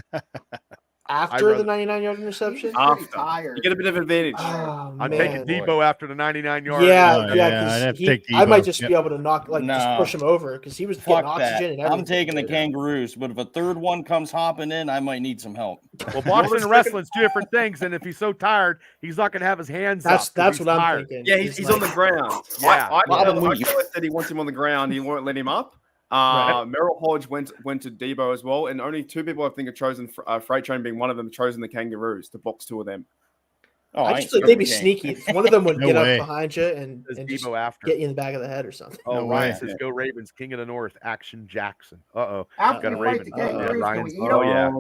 After the 99-yard interception? After. You get a bit of advantage. Oh, I'm taking Debo after the 99-yard. Yeah. I might just be able to just push him over because he was getting oxygen and everything. I'm taking the kangaroos, but if a third one comes hopping in, I might need some help. Well, boxing and wrestling's 2 different things, and if he's so tired, he's not going to have his hands up. That's what I'm thinking. Yeah, he's on the ground. Yeah. I said he wants him on the ground. He won't let him up. Merrill Hodge went to Debo as well, and only 2 people I think have chosen Freight Train being one of them, chosen the kangaroos to box 2 of them. Oh, I just think they'd be sneaky. One of them would get up behind you and just get you in the back of the head or something. Oh, Ryan says, "Go Ravens, King of the North, Action Jackson." Got a Raven.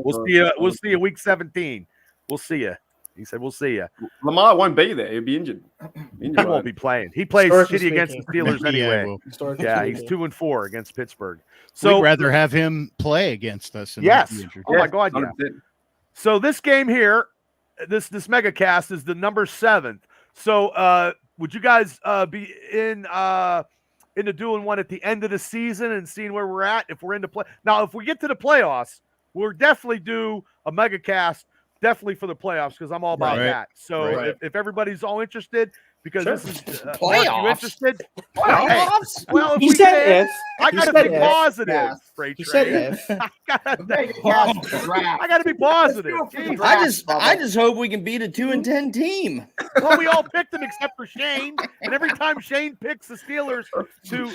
We'll see you week 17. We'll see you. He said, "We'll see you." Lamar won't be there. He'll be injured. He won't be playing. He plays shitty against the Steelers anyway. Yeah, he's 2-4 against Pittsburgh. So we'd rather have him play against us. Yes. Oh my God. Yeah. So this game here, this mega cast is the number 7th. So would you guys be into doing one at the end of the season and seeing where we're at if we're into play? Now, if we get to the playoffs, we'll definitely do a mega cast. Definitely for the playoffs because I'm all about that. So if everybody's all interested, because this is playoffs. Mark, you interested? Playoffs? Well, if he we said can, if. I gotta be positive. He said if. I gotta be positive. I just hope we can beat a 2-10 team. Well, we all picked them except for Shane, and every time Shane picks the Steelers to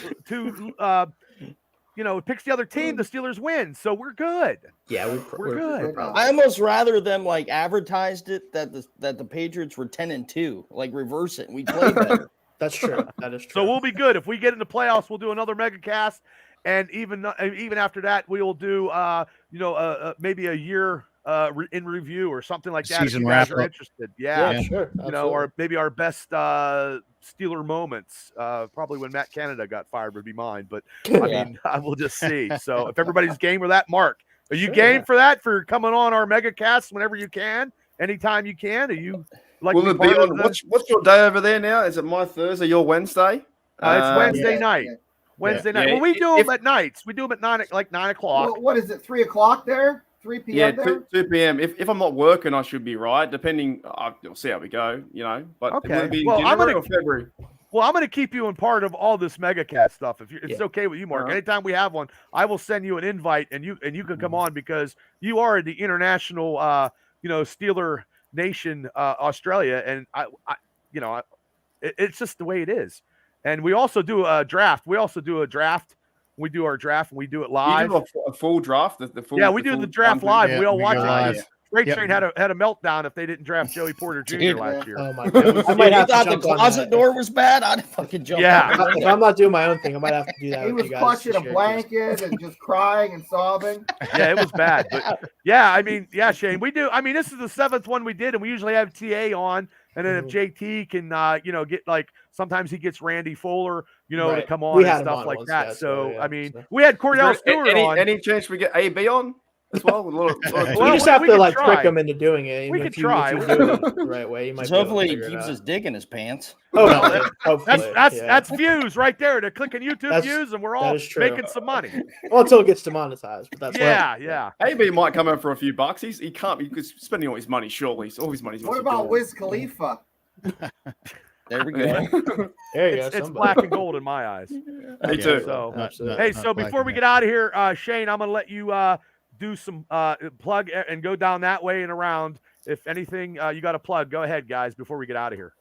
picks the other team, the Steelers win. So we're good. Yeah, we're good. I almost rather them like advertised it that the Patriots were 10-2, like reverse it. And we played better. That's true. That is true. So we'll be good. If we get in the playoffs, we'll do another mega cast. And even after that, we will do maybe a year in review or something like that. Season if you guys wrap are up. interested. Yeah, sure. Or maybe our best Steeler moments. Probably when Matt Canada got fired would be mine, but I mean, I will just see. So if everybody's game for that, Mark, are you game for that? For coming on our mega cast whenever you can, anytime you can? Are you like Will to it be be part of on? the, What's your day over there now? Is it my Thursday? Your Wednesday? it's Wednesday Yeah, night. yeah. Wednesday Yeah. night. Well, we do If- them at nights. We do them at 9 o'clock. Well, what is it? 3 o'clock there? 3 Yeah, p.m. there? 2 p.m. If I'm not working, I should be right. Depending, we'll see how we go. But Okay. will it be in Well, I'm January gonna- or February? Well, I'm going to keep you in part of all this MegaCast stuff. If it's Yeah. okay with you, Mark, All right. anytime we have one, I will send you an invite, and you can come on because you are the international, Steeler Nation, Australia, and it's just the way it is. And we also do a draft. We do our draft, and we do it You live. do a full draft. The full. Yeah, we do the full draft 1 live. Yeah, We all we watch go it. live. because Freight Yep. Train had a meltdown if they didn't draft Joey Porter Jr. Dude. last year. Oh my god, I If might you have to thought the jump on closet that. door was bad, I'd fucking jump. Yeah. out the If window. I'm not doing my own thing, I might have to do that. He with was you guys clutching to a share blanket and just crying and sobbing. Yeah, it was bad. But yeah, Shane, we do. I mean, this is the 7th one we did, and we usually have TA on. And then if JT can, get like sometimes he gets Randy Fuller, to Right. come We on and had him stuff on like once, that. yeah, So, yeah, I mean, so. we had Is Cordell there Stewart any, on. any chance we get AB on as well? Well, You just have we to can like try. trick him into doing it. We If could you- try. If you do it the right way, you might. Just be able to hopefully he figure it keeps out. his dick in his pants. Hopefully, hopefully, That's yeah. views right there. They're clicking YouTube That's- views, and we're that all is true. making some money. Well, until it gets demonetized, but that's Yeah. AB might come in for a few bucks. He can't be spending all his money. Surely, all his money's. What about Wiz Khalifa? There we go. There you go. It's somebody. black and gold in my eyes. Me too. So, Absolutely. hey, Not so black before and we white. get out of here, Shane, I'm gonna let you do some plug and go down that way and around. If anything you got to plug, go ahead, guys. Before we get out of here.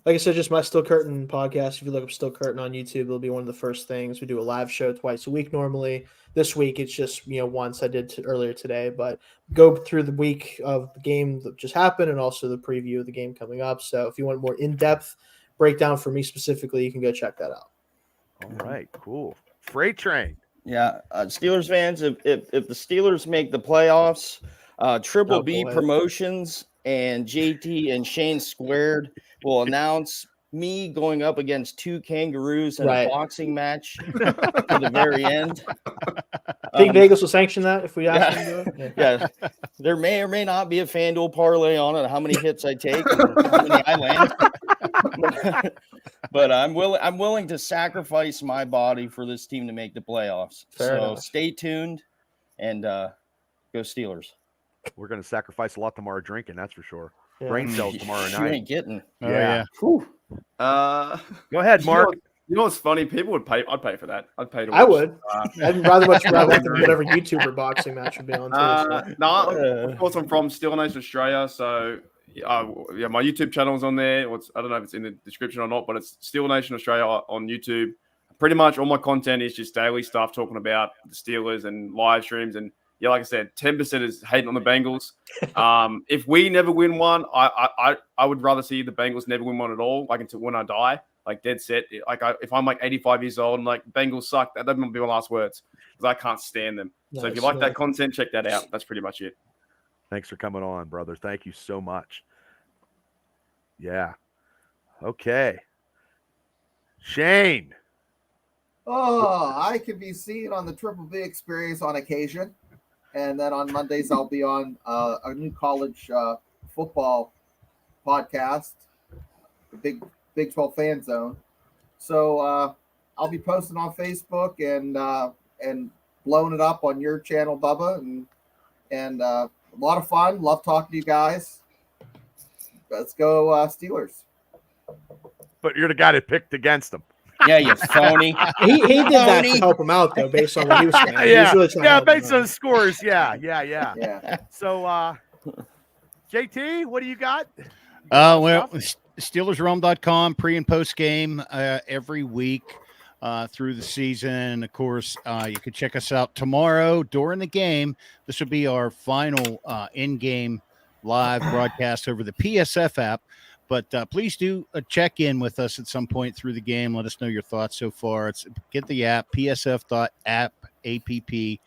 Like I said, just my Still Curtain podcast. If you look up Still Curtain on YouTube, it'll be one of the first things. We do a live show twice a week normally. This week, it's just once. I did earlier today, but go through the week of the game that just happened and also the preview of the game coming up. So if you want more in-depth breakdown for me specifically, you can go check that out. All right, cool. Freight Train. Yeah, Steelers fans, if the Steelers make the playoffs, Triple Oh, B boy. Promotions and JT and Shane Squared will announce me going up against two kangaroos in Right. a boxing match to the very end. Think Vegas will sanction that if we ask them to do it? Yeah, there may or may not be a FanDuel parlay on it. How many hits I take, and how many I land. But I'm willing to sacrifice my body for this team to make the playoffs. Fair so enough. stay tuned and go Steelers. We're gonna sacrifice a lot tomorrow drinking. That's for sure. Yeah. Brain cells tomorrow You night. ain't getting. Oh, Yeah. yeah. Go ahead, Mark. You know what's funny? People would pay. I'd pay for that. I'd pay to. I watch, would. I'd much rather than whatever YouTuber boxing match would be on. Too, so. No, of course I'm from Steel Nation Australia, so my YouTube channel's on there. I don't know if it's in the description or not, but it's Steel Nation Australia on YouTube. Pretty much all my content is just daily stuff talking about the Steelers and live streams. And yeah, like I said, 10% is hating on the Bengals. If we never win one, I would rather see the Bengals never win one at all, like until when I die. Like dead set. If I'm like 85 years old and like Bengals suck, that doesn't be my last words because I can't stand them. So if you like that content, check that out. That's pretty much it. Thanks for coming on, brother. Thank you so much. Yeah. Okay. Shane. Oh, I can be seen on the Triple B Experience on occasion. And then on Mondays, I'll be on a new college football podcast, the Big 12 Fan Zone. So I'll be posting on Facebook and blowing it up on your channel, Bubba. And a lot of fun. Love talking to you guys. Let's go Steelers. But you're the guy that picked against them. Yeah, you phony. He did that to Phony. help him out, though, based on what he was saying. He was Yeah. really trying to Yeah, help him based on out. scores. Yeah. Yeah. So JT, what do you got? Well, SteelersRealm.com pre and post game every week through the season. Of course, you can check us out tomorrow during the game. This will be our final in-game live broadcast over the PSF app. But please do check in with us at some point through the game. Let us know your thoughts so far. Get the app, psf.app, APP,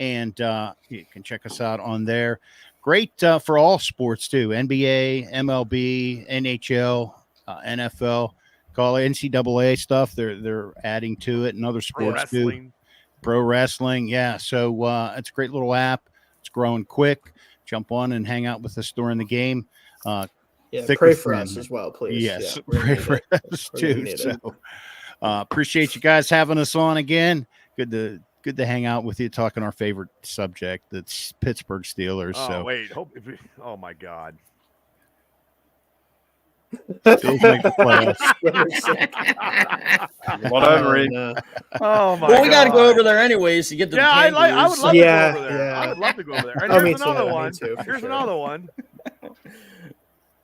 and you can check us out on there. Great for all sports, too. NBA, MLB, NHL, NFL, call it NCAA stuff. They're adding to it and other sports, too. Pro wrestling, yeah. So it's a great little app. It's growing quick. Jump on and hang out with us during the game. Yeah, thick pray with for thin. us as well, please. Yes, Yeah, we're gonna pray need for it. us We're gonna too. need So it. appreciate you guys having us on again. Good to hang out with you, talking our favorite subject, that's Pittsburgh Steelers. Oh So wait, oh my God. Bills make the playoffs. Whatever. Oh my Well, we got to God. go over there anyways to get to the I would Kangaroos. love to go over there. Yeah. I would love to go over there. And Oh, me here's another too, me one. too, for Here's sure. another one.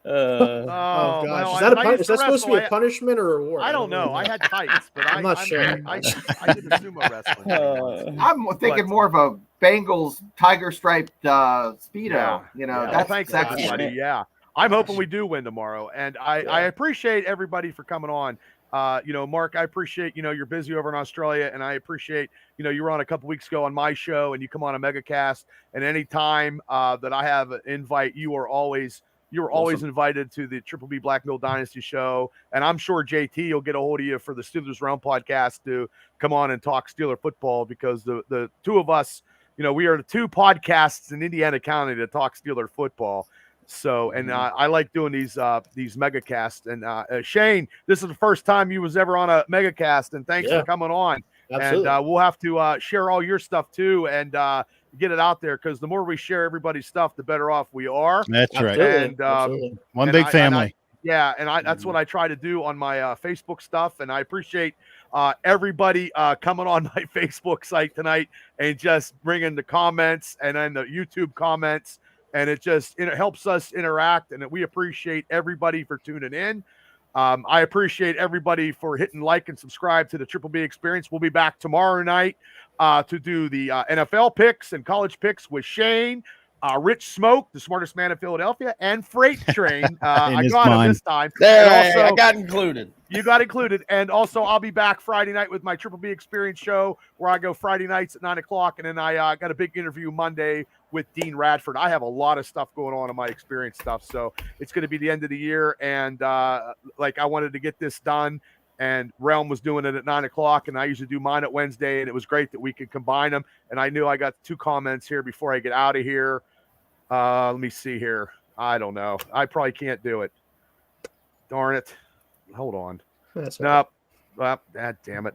Oh Oh, gosh, well, is that when I used is that supposed to wrestle, be a punishment or a reward? I don't know. I had tights, but I'm not sure. I did a sumo wrestling thing once. I'm thinking more of a Bengals tiger striped speedo. Yeah. You know, Yeah. that's Thanks, sexy. everybody. Yeah. I'm hoping we do win tomorrow. And I appreciate everybody for coming on. Mark, I appreciate, you're busy over in Australia, and I appreciate, you were on a couple weeks ago on my show, and you come on a megacast, and anytime that I have an invite, you are always invited to the Triple B Black Mill Dynasty show. And I'm sure JT will get a hold of you for the Steelers Round podcast to come on and talk Steeler football, because the two of us, we are the two podcasts in Indiana County that talk Steeler football. So, and I like doing these mega casts. And Shane, this is the first time you was ever on a mega cast, and thanks for coming on. Absolutely. And we'll have to share all your stuff too, and get it out there, because the more we share everybody's stuff, the better off we are. That's right. And one big family. That's what I try to do on my Facebook stuff. And I appreciate everybody coming on my Facebook site tonight and just bringing the comments and then the YouTube comments. And it helps us interact, and we appreciate everybody for tuning in. I appreciate everybody for hitting like and subscribe to the Triple B Experience. We'll be back tomorrow night to do the NFL picks and college picks with Shane, Rich Smoke, the smartest man in Philadelphia, and Freight Train. I got him this time. Hey, I got included. You got included. And also, I'll be back Friday night with my Triple B Experience show, where I go Friday nights at 9 o'clock. And then I got a big interview Monday with Dean Radford. I have a lot of stuff going on in my experience stuff. So it's going to be the end of the year. And I wanted to get this done. And Realm was doing it at 9 o'clock. And I usually do mine at Wednesday. And it was great that we could combine them. And I knew I got 2 comments here before I get out of here. Let me see here. I don't know. I probably can't do it. Darn it. Hold on. Nope. Well, damn it.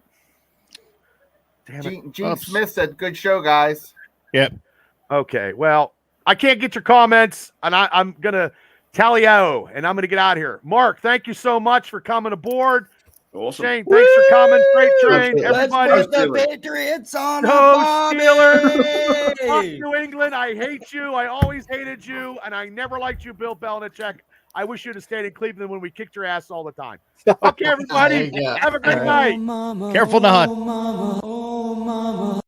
Gene Smith said, "Good show, guys." Yep. Okay. Well, I can't get your comments, and I'm gonna tally out, and I'm gonna get out of here. Mark, thank you so much for coming aboard. Awesome. Shane, thanks for coming. Freight Train, everybody. Let's put the Patriots on Go the Steelers! Fuck Bobby! New England. I hate you. I always hated you, and I never liked you, Bill Belichick. I wish you'd have stayed in Cleveland when we kicked your ass all the time. Okay, everybody. Have a great night. Careful not. Oh, mama.